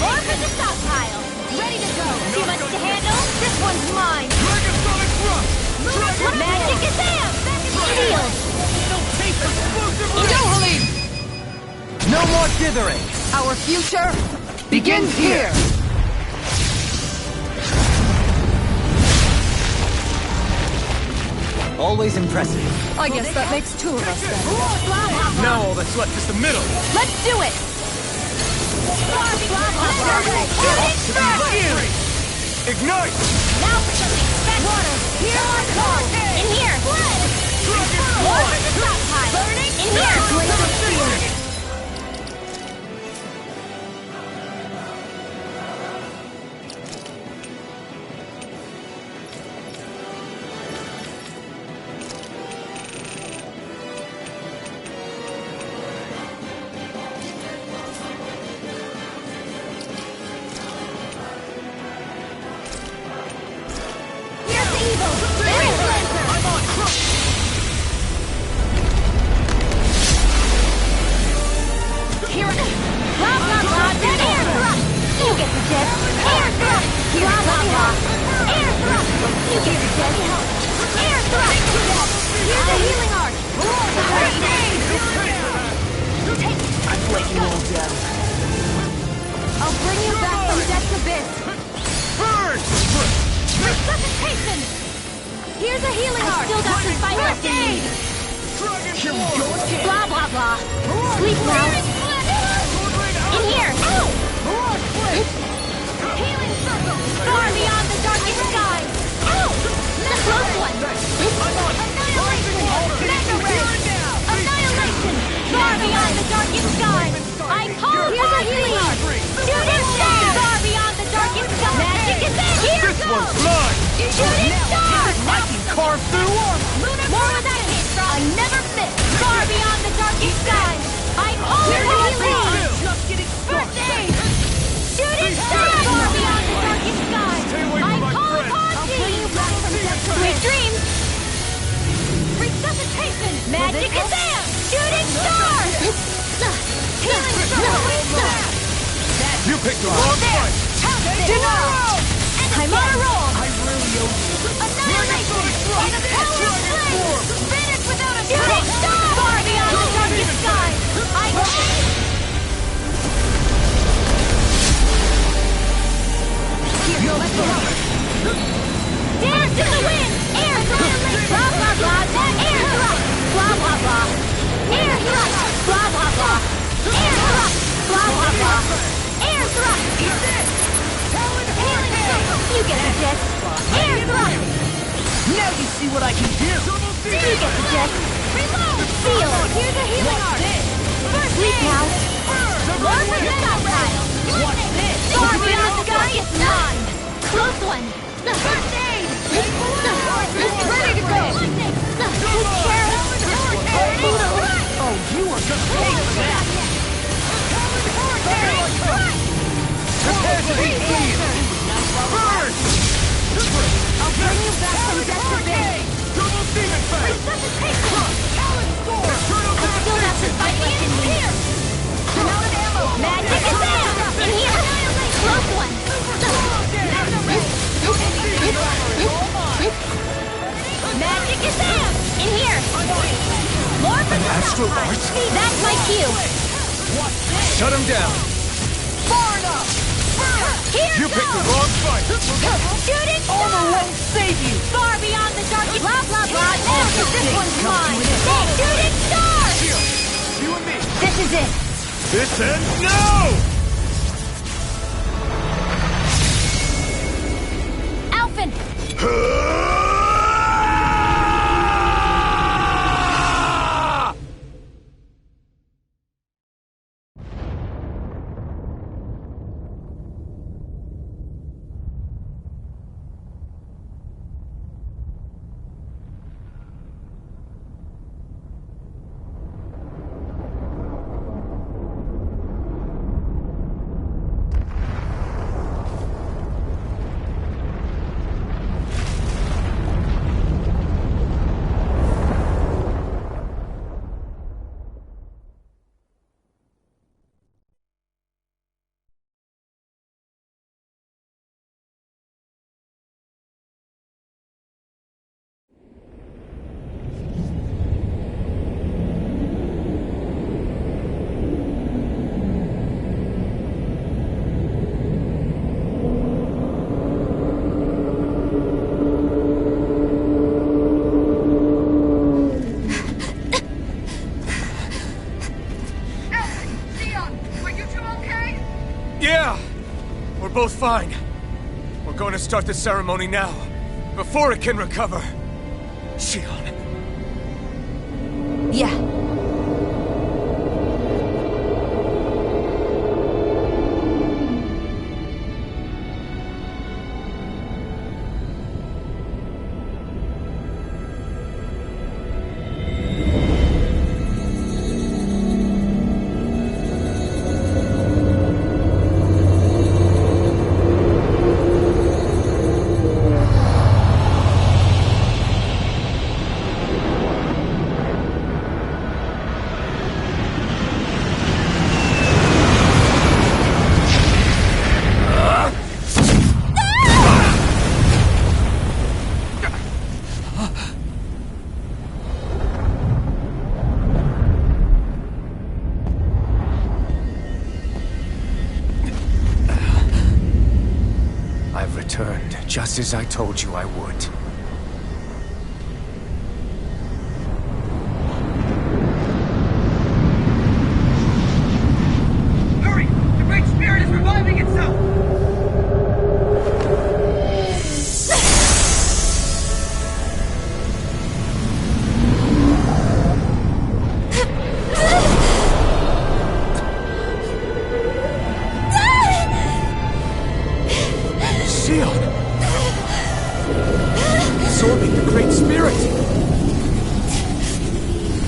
More for the stockpile! Ready to go! Too much to handle? This one's mine! Dragon-sonic thrust! Magic is there! Seal! No more dithering! Our future begins here! Always impressive. I guess that makes two of us then. Now all that's left is the middle! Let's do it. Ignite! Now for something special! Water! Here I come! In here! More for the stockpile! In here! Laser spear. You get it, Jet. Air thrust! Here's a healing arc! I'm letting you all down. I'll bring you back from Death's Abyss! Burn! Resuscitation! Here's a healing arc! Still got some fight left in me! Blah blah blah! Sleep now! In here! Healing circle! Far beyond the darkest sky! The close one! Annihilation! Mega ray! Annihilation! Far beyond the darkest sky! I call here's a healing arc! Shooting star! Far beyond the darkest sky! Magic is in! Here This goes! one's mine! Shooting star! I can carve through one! More where that came from! I never miss! Far beyond the darkest sky! I call here's a healing arc! Just getting First aid! Shooting star! Far beyond the darkest sky! Stay away I from my call friend. upon thee! I'll bring you back from death. Sweet dreams! Resuscitation! Magic is there! Shooting star! Healing circle! You picked the wrong fight! I'm on a roll! I really owe you. Annihilation! By the power of flame! Finish without a shooting star! Far beyond the darkest sky! I Dance in the wind! Air thrust! Blah blah blah! Air thrust! Blah blah blah! Air thrust! Blah blah blah! Air thrust! Blah blah blah! Air thrust! Healing circle! You get the jet! Air thrust! Now you see what I can do! You get the jet! Reload! Seal! Here's a healing arc! First leap now! More projectile! What's this? Far beyond the darkest nine! Close one! First aid! Ready to go! Take care! Oh, you are gonna pay for that! Capacity feed! Burn! I'll bring you back from Death's Abyss! Double demon fang! Resuscitation! Talon sword! I still have to fight me in here! Magic is there! In here! Close one! Magic is there! In here! More Astral arts? That's my cue! Shut him down! Far enough! Here You picked the goes! wrong fight! Shooting star! Armor won't save you! Far beyond the darkest blah blah blah! This one's mine! Shooting star! You and me! This is it! This ends now! Alphen! Yeah! We're both fine. We're going to start the ceremony now, before it can recover. Shion. Yeah. returned, just as I told you I would. Hurry! The Great Spirit is reviving itself! Absorbing the Great Spirit!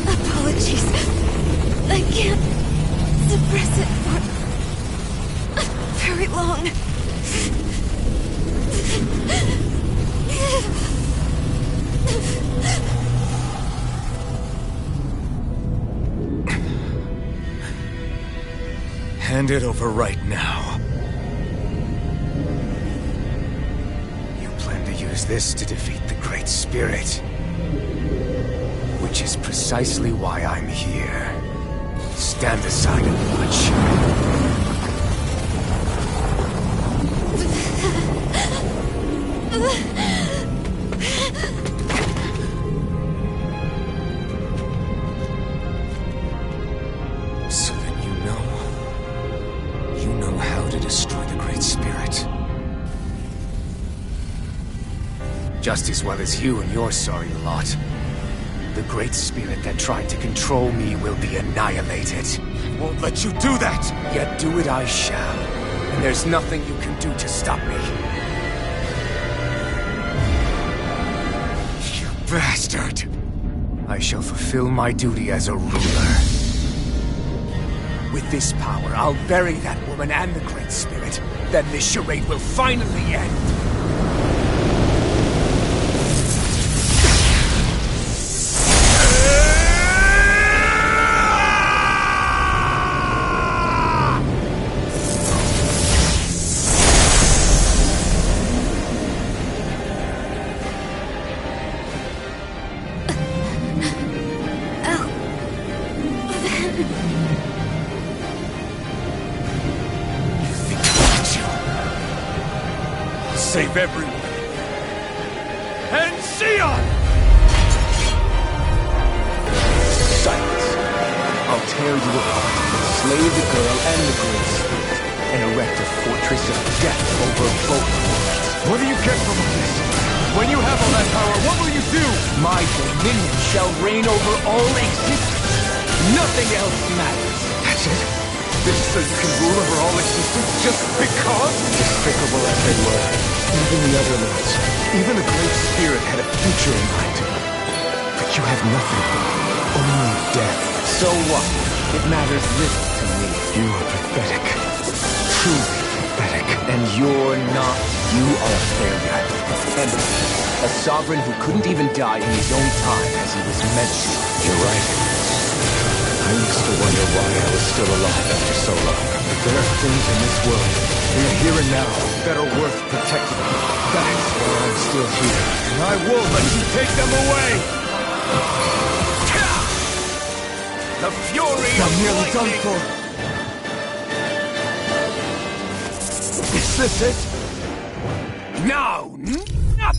Apologies. I can't suppress it for very long. Hand it over right now. This to defeat the Great Spirit. Which is precisely why I'm here. Stand aside and watch. So then you know how to destroy the Great Spirit. Just as well as you and your sorry lot. The Great Spirit that tried to control me will be annihilated. I won't let you do that! Yet do it I shall. And there's nothing you can do to stop me. You bastard! I shall fulfill my duty as a ruler. With this power, I'll bury that woman and the Great Spirit. Then this charade will finally end. Save everyone. And Sion! Silence. I'll tear you apart, slay the girl and the Great Spirit, and erect a fortress of death over both worlds. What do you get from all this? When you have all that power, what will you do? My dominion shall reign over all existence. Nothing else matters. That's it? This so you can rule over all existence just because? Despicable as they were. Even the other lords, even the Great Spirit had a future in mind. But you have nothing, only death. So what? It matters little to me. You are pathetic. Truly pathetic. And you're not. You are a failure. And a sovereign who couldn't even die in his own time as he was meant to. You're right. I used to wonder why I was still alive after so long. But there are things in this world, in the here and now, that are worth protecting. That's why I'm still here. And I won't let you take them away! The fury of nearly done lightning! for. Is this it? No! No!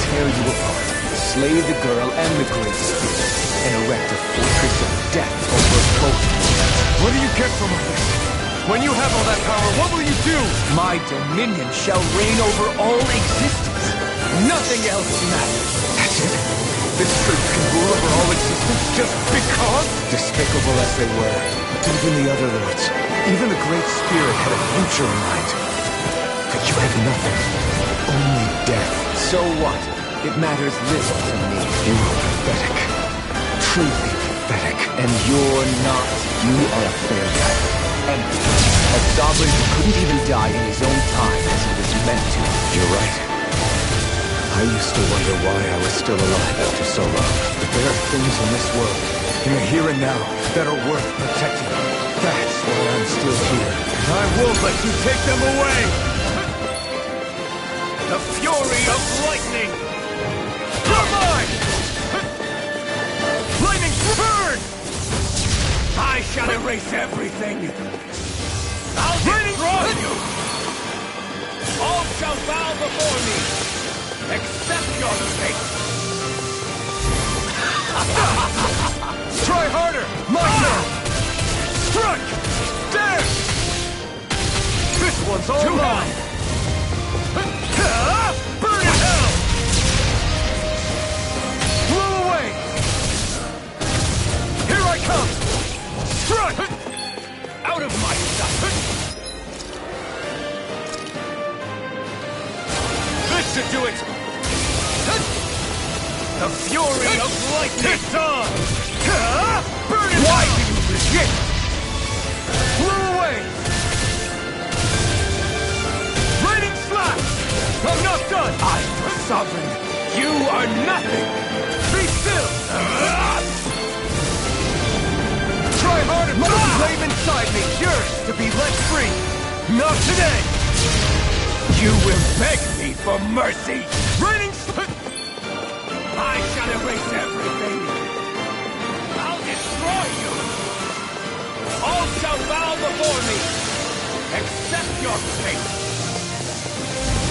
Tear you apart, slay the girl and the Great Spirit, and erect a fortress of death over both. What do you get from all this? When you have all that power, what will you do? My dominion shall reign over all existence. Nothing else matters. That's it? This truth can rule over all existence just because? Despicable as they were, even the other lords, even the Great Spirit had a future in mind. But you have nothing, only death. So what? It matters little to me. You are pathetic. Truly pathetic. And you're not. You are a failure. Empty. A sovereign who couldn't even die in his own time as he was meant to. You're right. I used to wonder why I was still alive after so long. But there are things in this world, in the here and now, that are worth protecting. That's why I'm still here. And I won't let you take them away! The fury of lightning! You're mine! Lightning burn! I shall erase everything. I'll destroy you. All shall bow before me. Accept your fate. Try harder! My turn! Strike! Dare! This one's all mine! Burn in hell! Blow away! Here I come! Strike! Out of my sight. This should do it! The fury of lightning. It's on! Burn it! Why do you resist? Blow away! Raining slash! I'm not done! I'm the sovereign. You are nothing. Be still! Try harder! The flame inside me yearns to be let free! Not today! You will beg me for mercy. Raining I shall erase everything. I'll destroy you. All shall bow before me. Accept your fate.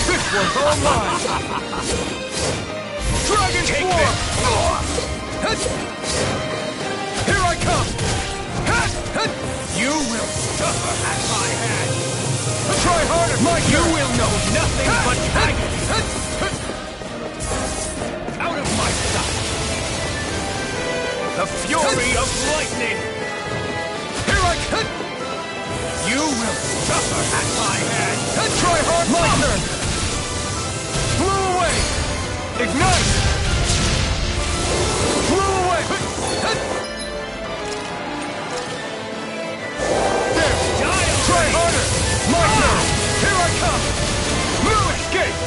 This one's all mine! Dragon Swarm! Here I come! You will suffer at my hand. Try harder! You will know nothing but agony. Out of my sight. The fury of lightning. Here I come! You will suffer at my hand. Try hard! My turn! Blow away! Ignite! Blow away! There! Try harder! My turn! Here I come! No escape!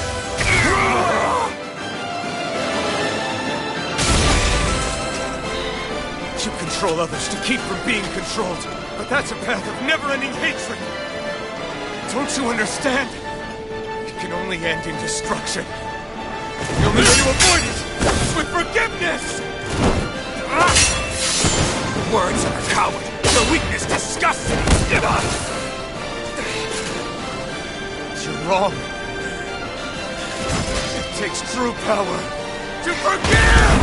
You control others to keep from being controlled, but that's a path of never-ending hatred. Don't you understand? It can only end in destruction. The only way to avoid it is with forgiveness! Words of a coward. Your weakness disgusts me. You're wrong. It takes true power to forgive!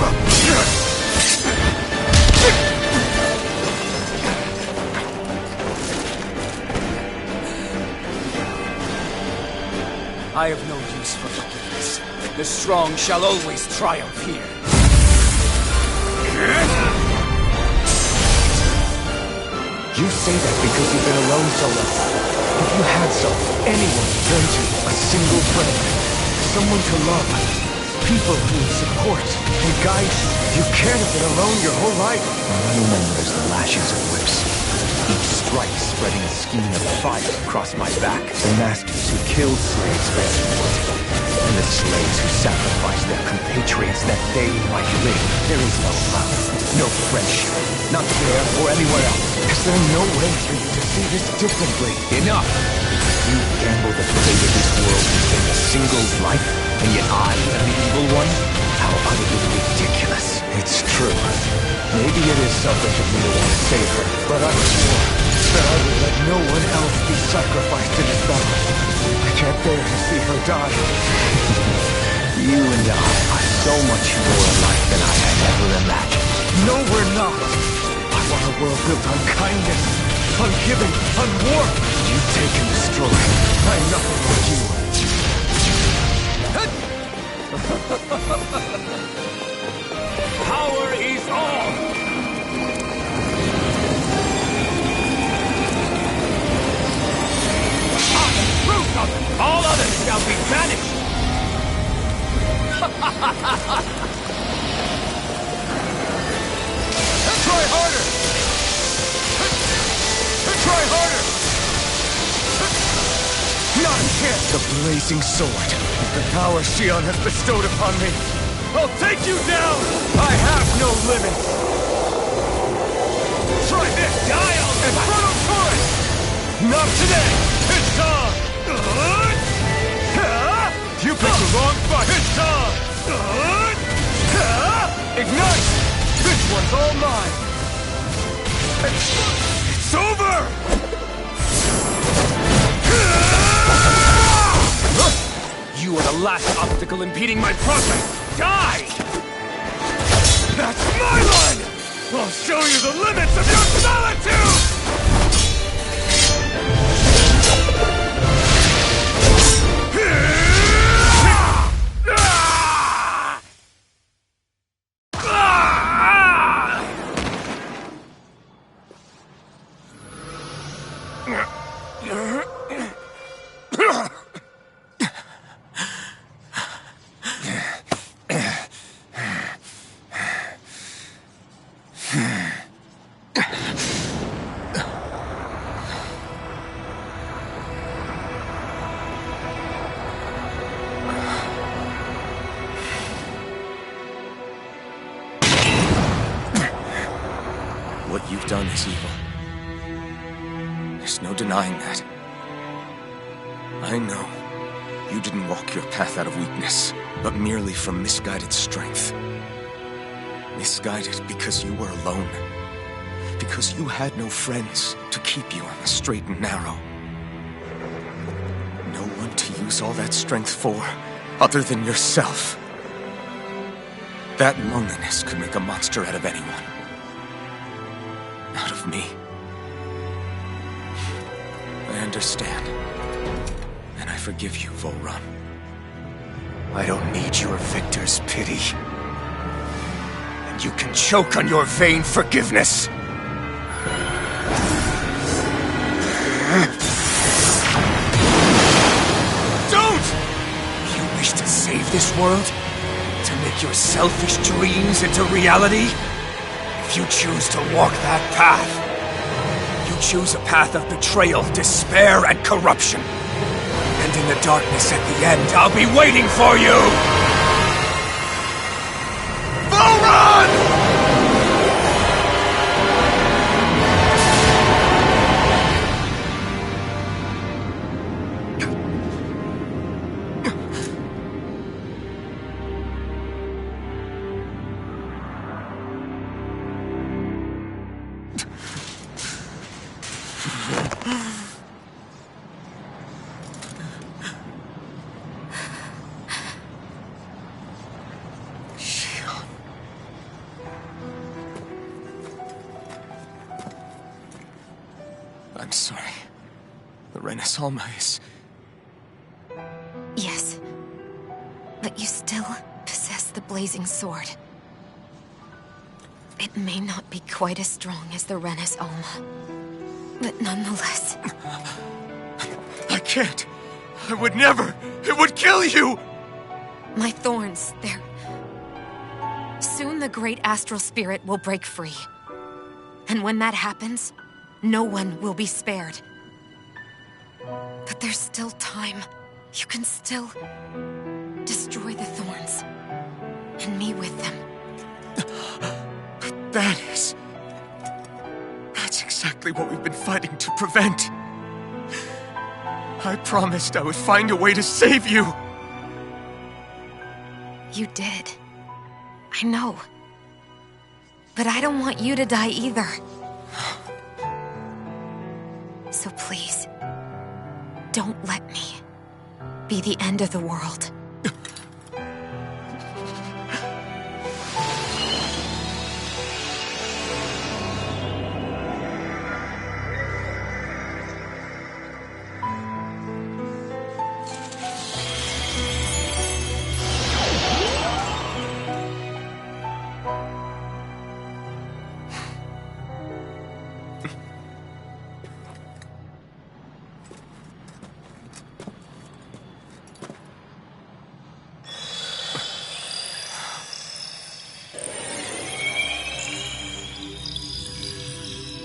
I have no use for forgiveness. The strong shall always triumph here. You say that because you've been alone so long. If you had anyone to turn to, a single friend, someone to love, people who would support and guide you, you've cared a bit alone your whole life. All I remember is the lashes of whips. Each strike spreading a skein of fire across my back. The masters who killed slaves for sport, and the slaves who sacrificed their compatriots that they might live. There is no love, no friendship, not there or anywhere else. Is there no way for you to see this differently? Enough! You gamble the fate of this world to save a single life, and yet I am the evil one? How utterly ridiculous. It's true. Maybe it is selfish of me to want to save her, but I swore that I would let no one else be sacrificed in this battle. I can't bear to see her die. You and I are so much more alike than I had ever imagined. No, we're not. I want a world built on kindness, on giving, on warmth. You take and destroy. I'm nothing like you. Power is all! Fruit of it! All others shall be banished! Try harder! Try harder! Not a chance! The blazing sword. The power Shion has bestowed upon me. I'll take you down! I have no limits! Try this! Dial! Infernal Torrent! Not today! It's on! You picked the wrong fight! It's on! Ignite! This one's all mine! It's over! You are the last obstacle impeding my progress! Die! That's my line! I'll show you the limits of your solitude! What you've done is evil. There's no denying that. I know you didn't walk your path out of weakness, but merely from misguided strength. Misguided because you were alone. Because you had no friends to keep you on the straight and narrow. No one to use all that strength for, other than yourself. That loneliness could make a monster out of anyone. Out of me. I understand. And I forgive you, Volrun. I don't need your victor's pity. And you can choke on your vain forgiveness. Don't! You wish to save this world? To make your selfish dreams into reality? If you choose to walk that path, you choose a path of betrayal, despair, and corruption. And in the darkness at the end, I'll be waiting for you! Volrun! I'm sorry. The Alma is... Yes. But you still possess the blazing sword. It may not be quite as strong as the Alma, but nonetheless... I can't! I would never! It would kill you! My thorns, they're... Soon the great astral spirit will break free. And when that happens, no one will be spared. But there's still time. You can still destroy the thorns. And me with them. That's exactly what we've been fighting to prevent. I promised I would find a way to save you. You did. I know. But I don't want you to die either. So please, don't let me be the end of the world.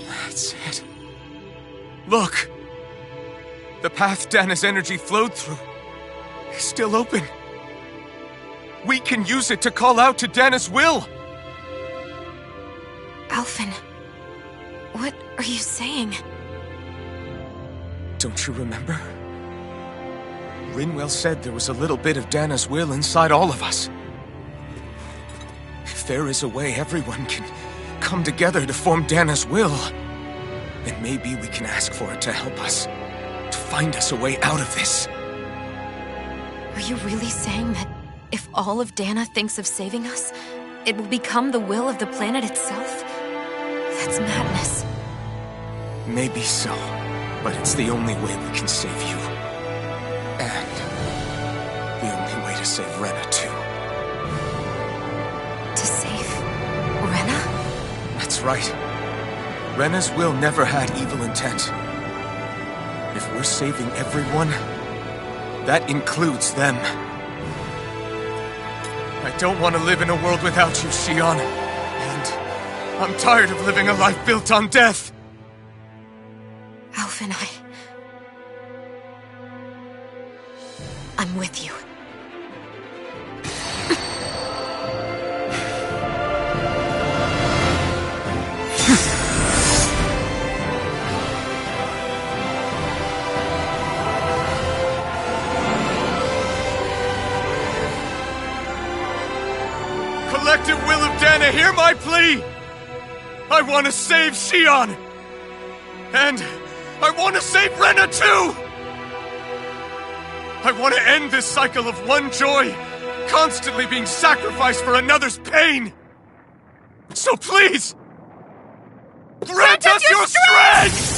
That's it. Look! The path Dana's energy flowed through is still open. We can use it to call out to Dana's will! Alphen, what are you saying? Don't you remember? Rinwell said there was a little bit of Dana's will inside all of us. there is a way everyone can come together to form Dana's will, then maybe we can ask for it to help us, to find us a way out of this. Are you really saying that if all of Dana thinks of saving us, it will become the will of the planet itself? That's madness. Maybe so, but it's the only way we can save you. And the only way to save Rena, too. To save Rena? That's right. Rena's will never had evil intent. If we're saving everyone, that includes them. I don't want to live in a world without you, Xion. And I'm tired of living a life built on death. Alph and I'm with you. Collective will of Dana, hear my plea! I want to save Xion! And I want to save Rena too! I want to end this cycle of one joy, constantly being sacrificed for another's pain! So please, grant us your strength!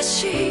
She